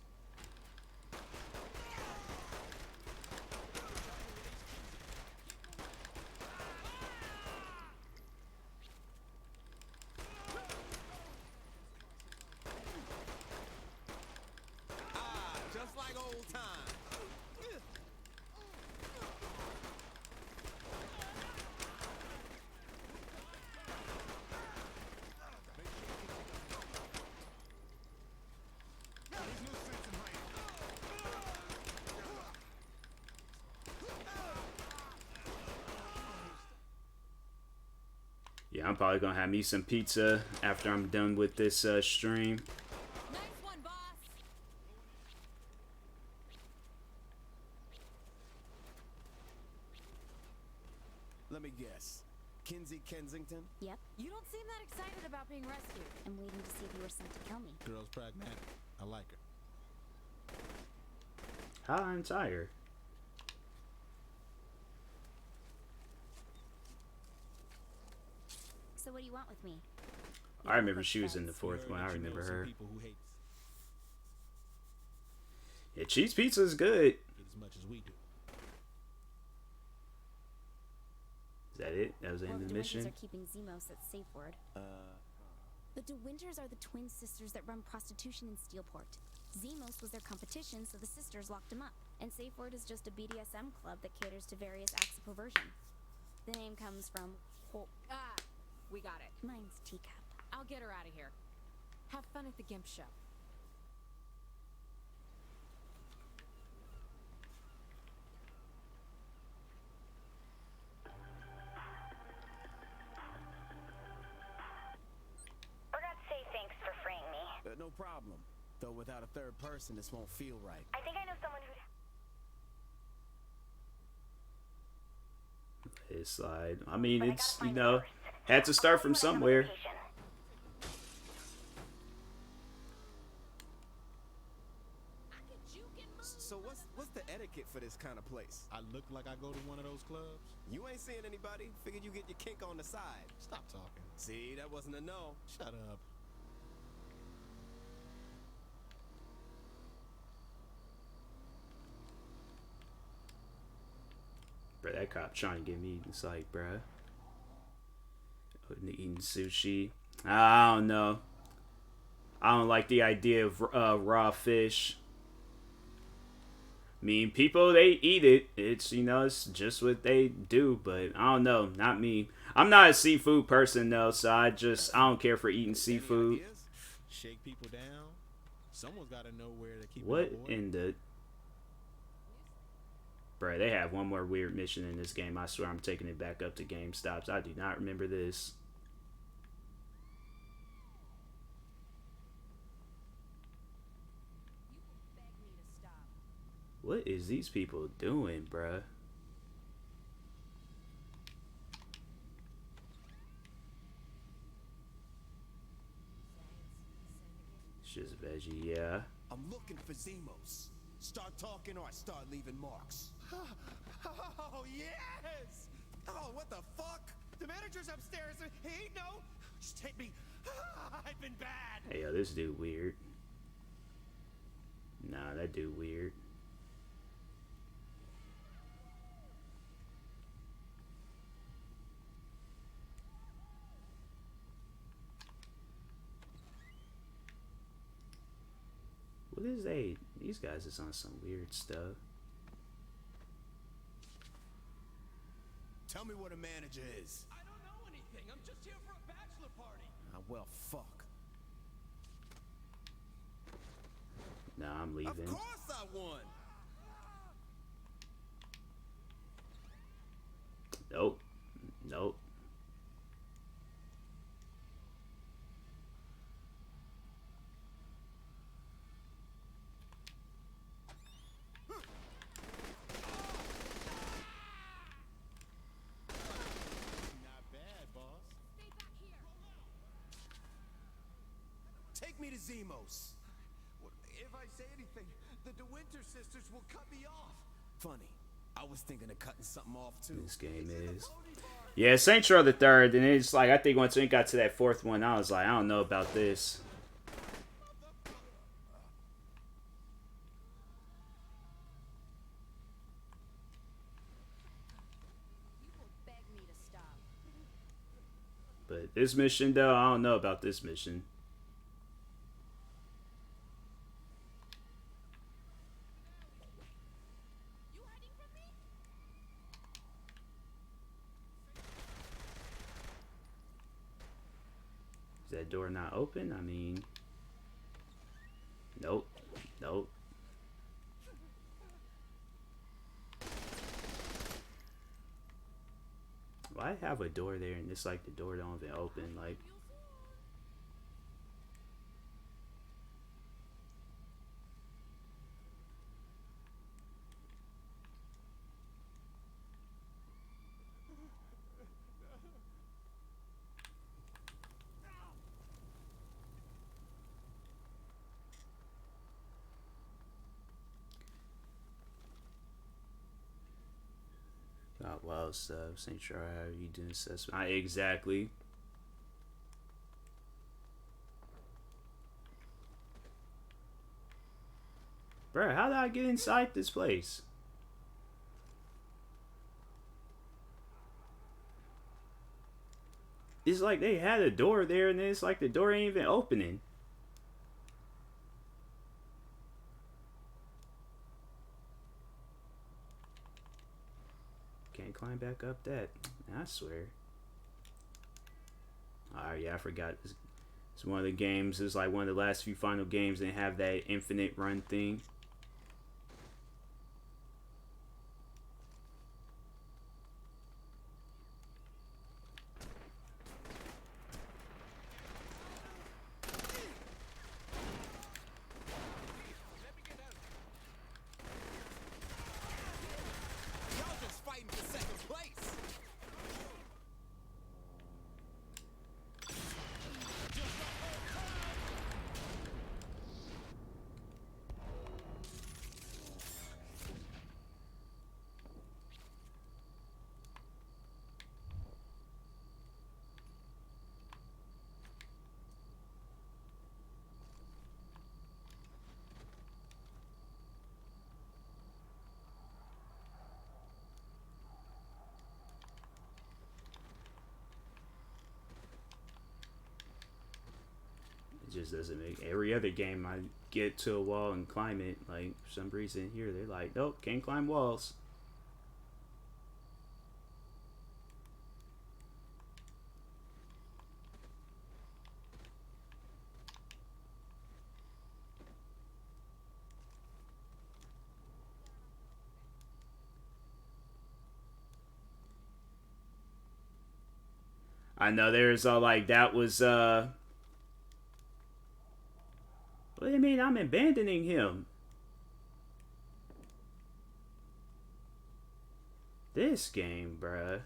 Just like old times. Yeah, I'm probably gonna have me some pizza after I'm done with this stream. Nice one, boss. Let me guess. Kenzie Kensington? Yep. You don't seem that excited about being rescued. I'm waiting to see if you were sent to kill me. Girl's pragmatic. I like her. How I'm tired. So what do you want with me? I remember she was in the fourth one. I remember her. Yeah, cheese pizza is good. As much as we do. Is that it? That was the end of the mission? The DeWinters are keeping Zemos at safe word. The DeWinters are the twin sisters that run prostitution in Steelport. Zemos was their competition, so the sisters locked him up. And Safe Word is just a BDSM club that caters to various acts of perversion. The name comes from... We got it. Mine's Teacup. I'll get her out of here. Have fun at the Gimp show. Forgot to say thanks for freeing me. No problem. Though without a third person, this won't feel right. I think I know someone who'd... His slide. I mean, it's, you know, had to start from somewhere. So what's the etiquette for this kind of place? I look like I go to one of those clubs? You ain't seeing anybody. Figured you get your kink on the side. Stop talking. See, that wasn't a no. Shut up. Bro, that cop trying to get me. It's like, bruh. Eating sushi. I don't know. I don't like the idea of raw fish. I mean, people, they eat it. It's, you know, it's just what they do. But I don't know. Not me. I'm not a seafood person, though. So I don't care for eating seafood. Shake people down. Someone's got to know where to keep What it up, boy. in the... Bruh, they have one more weird mission in this game. I swear I'm taking it back up to GameStops. I do not remember this. What is these people doing, bruh? It's just veggie, yeah. I'm looking for Zemos. Start talking or I start leaving marks. Oh, yes! Oh, what the fuck? The manager's upstairs. He no. Just take me. I've been bad. Hey, yo, this dude weird. Nah, that dude weird. What is they? These guys is on some weird stuff. Tell me what a manager is. I don't know anything. I'm just here for a bachelor party. Well, fuck. Nah, I'm leaving. Of course I won. Nope. Nope. Take me to Zemos. If I say anything, the DeWinter sisters will cut me off. Funny. I was thinking of cutting something off too. This game is. Yeah, Saints Row the Third, and it's like I think once we got to that fourth one, I was like, I don't know about this. But this mission, though, I don't know about this mission. Is that door not open? I mean, nope, nope. Why have a door there and it's like the door don't even open? Like, oh, well, stuff. Ain't sure how you doing assessment. Exactly. Bruh, how did I get inside this place? It's like they had a door there and then it's like the door ain't even opening. Can't climb back up that. I swear. Alright, yeah, I forgot. It's one of the games. It's like one of the last few final games and have that infinite run thing. just doesn't make every other game I get to a wall and climb it. Like for some reason here they're like, nope, can't climb walls. I know there's like that was what do you mean I'm abandoning him? This game, bruh.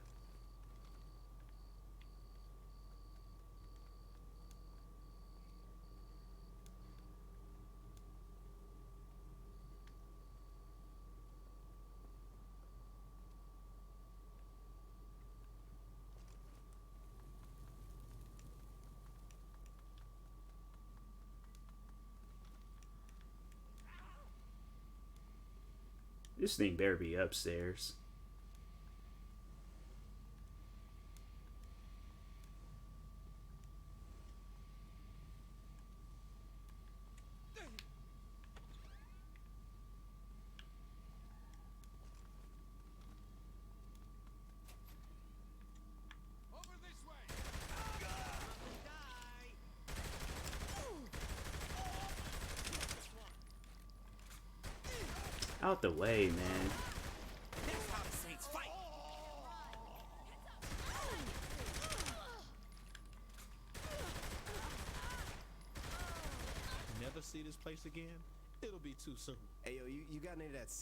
This thing better be upstairs. Out the way, man. Never see this place again? It'll be too soon. Hey, yo, you got any of that?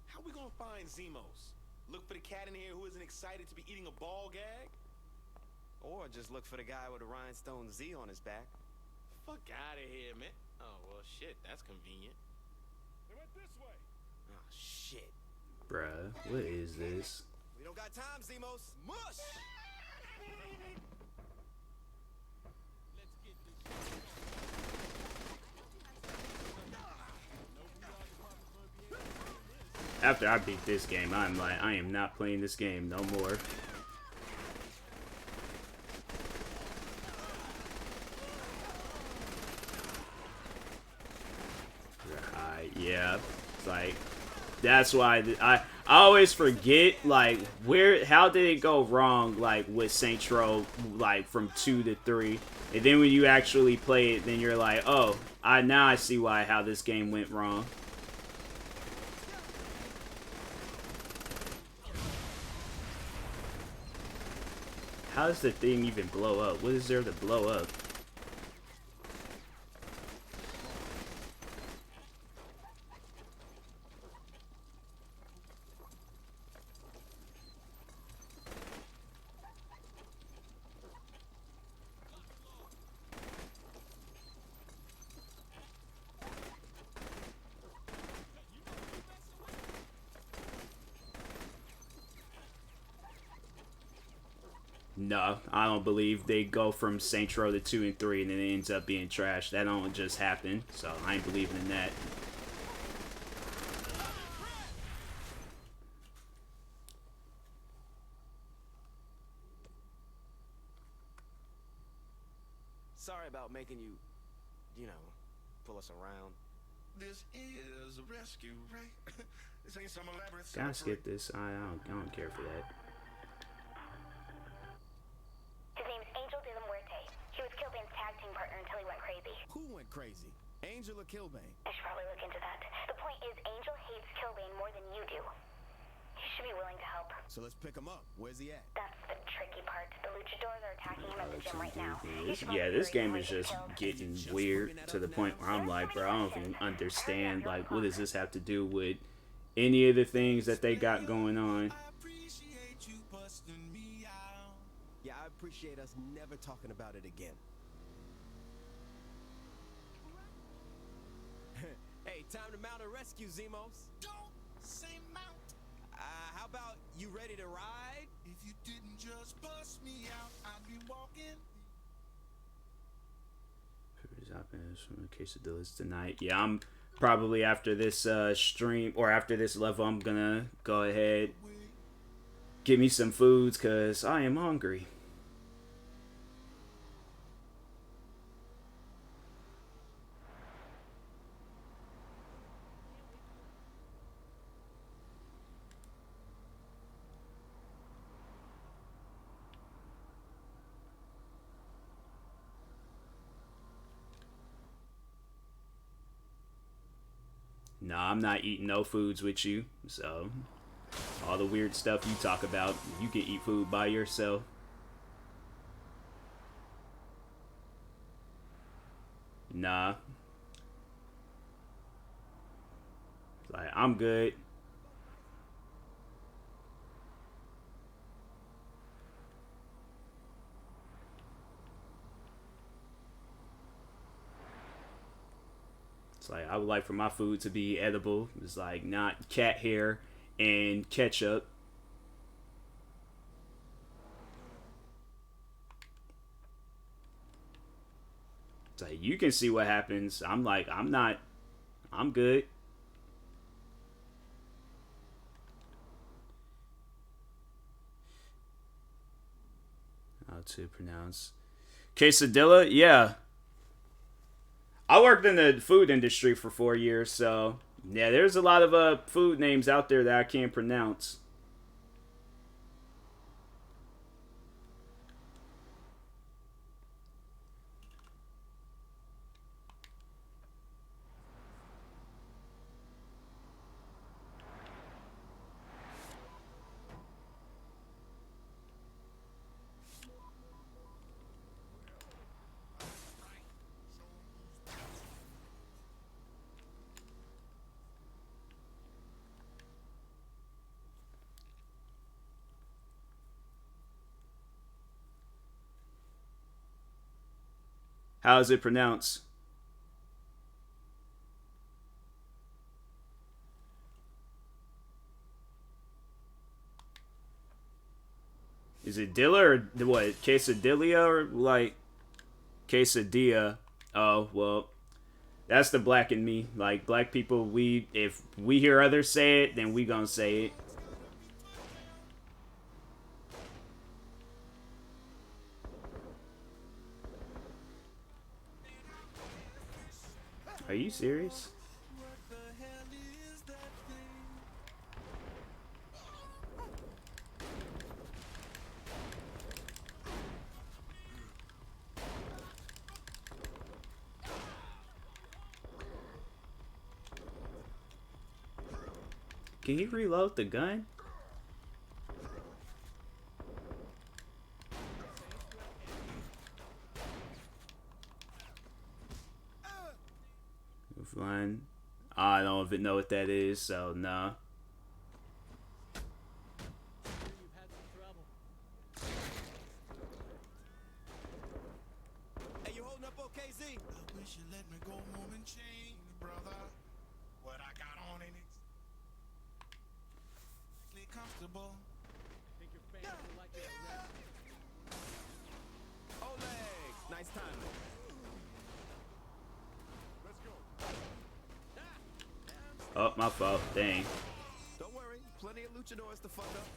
How we gonna find Zemos? Look for the cat in here who isn't excited to be eating a ball gag? Or just look for the guy with a rhinestone Z on his back. Fuck out of here, man. Oh, well, shit, that's convenient. They went this way. Oh, shit. Bruh, what is this? We don't got time, Zemos. Mush! After I beat this game, I'm like, I am not playing this game no more. Right, yeah. It's like, that's why I always forget, like, how did it go wrong, like, with Saints Row, like, from 2 to 3. And then when you actually play it, then you're like, oh, now I see how this game went wrong. How does the thing even blow up? What is there to blow up? No, I don't believe they go from Saints Row to 2 and 3 and then it ends up being trash. That don't just happen, so I ain't believing in that. Sorry about making you know, pull us around. This is a rescue, right? This ain't some elaborate. Gotta skip this. I don't care for that. His name's Angel de la Muerte. He was Killbane's tag team partner until he went crazy. Who went crazy? Angel or Killbane? I should probably look into that. The point is, Angel hates Killbane more than you do. He should be willing to help. So let's pick him up. Where's he at? That's the tricky part. The luchadors are attacking him at the gym right now. This game is just getting weird to the point where I'm like, bro, I don't even understand, like, what does this have to do with any of the things that they got going on? Yeah, I appreciate us never talking about it again. Hey, time to mount a rescue, Zemos. Don't say mount. How about you ready to ride? If you didn't just bust me out, I'd be walking. From the quesadillas tonight. Yeah, I'm probably after this stream or after this level, I'm gonna go ahead, get me some foods because I am hungry. Nah, I'm not eating no foods with you. So, all the weird stuff you talk about, you can eat food by yourself. Nah. Like, I'm good. It's like, I would like for my food to be edible. It's like, not cat hair and ketchup. It's like, you can see what happens. I'm like, I'm good. How to pronounce quesadilla? Yeah. I worked in the food industry for 4 years, so yeah, there's a lot of food names out there that I can't pronounce. How is it pronounced? Is it Dilla or what? Quesadilla or like quesadilla? Oh, well, that's the black in me. Like, black people, if we hear others say it, then we gonna say it. Are you serious? Can you reload the gun? Fine. I don't even know what that is, so nah. Hey, you holding up okay, Z? I wish you let me go home and change, brother. What I got on in it. Comfortable. Think your fans will like it. Oleg, nice timing. Let's go. Oh, my fault. Dang. Don't worry, plenty of luchadors to fuck up.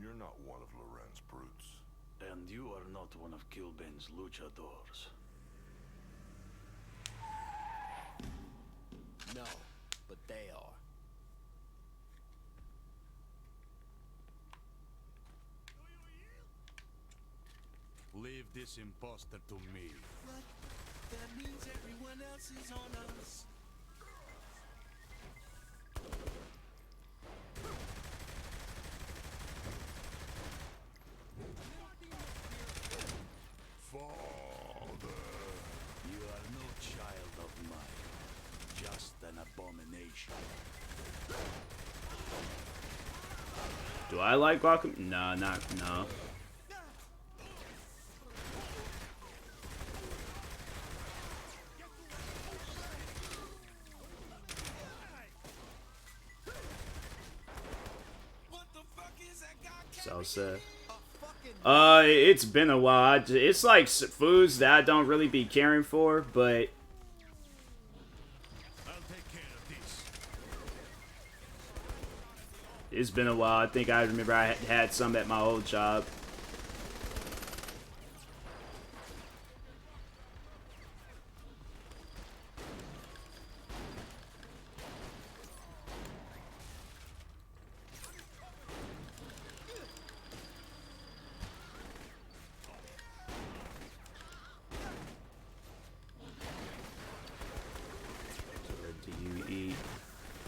You're not one of Loren's brutes. And you are not one of Kilbane's luchadors. No, but they are. Leave this imposter to me. But that means everyone else is on us. Father, you are no child of mine, just an abomination. Do I like guacamole? No, no. So sad. It's been a while. It's like foods that I don't really be caring for, but it's been a while. I think I remember I had some at my old job.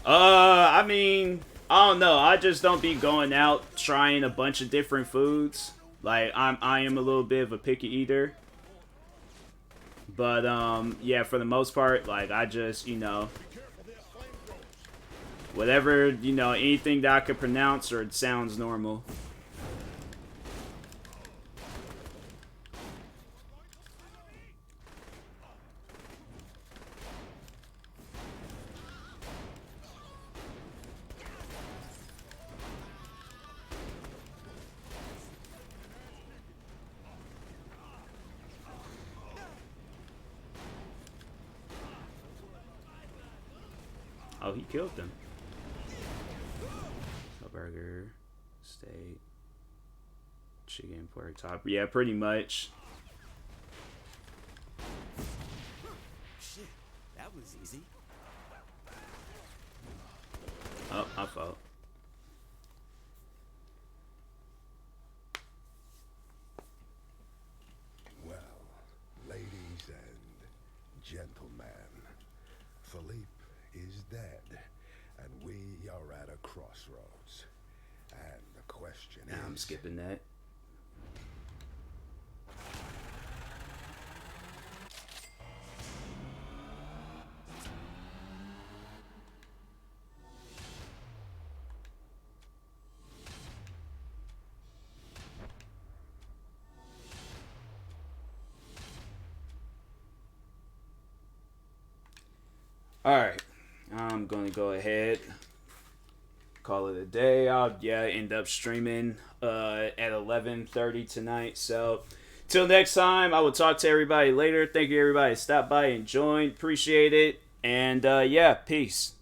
I mean, I don't know. I just don't be going out trying a bunch of different foods. Like, I am a little bit of a picky eater. But, yeah, for the most part, like, I just, you know, whatever, you know, anything that I could pronounce or it sounds normal. Oh, he killed them. A burger, steak, chicken, pork top. Yeah, pretty much. Shit, that was easy. Oh, my fault. Well, ladies and gentlemen, Philippe is dead, and we are at a crossroads. And the question is... I'm skipping that. Alright, I'm gonna go ahead, call it a day. I'll end up streaming at 11:30 tonight. So till next time, I will talk to everybody later. Thank you everybody that stopped by and joined. Appreciate it. And yeah, peace.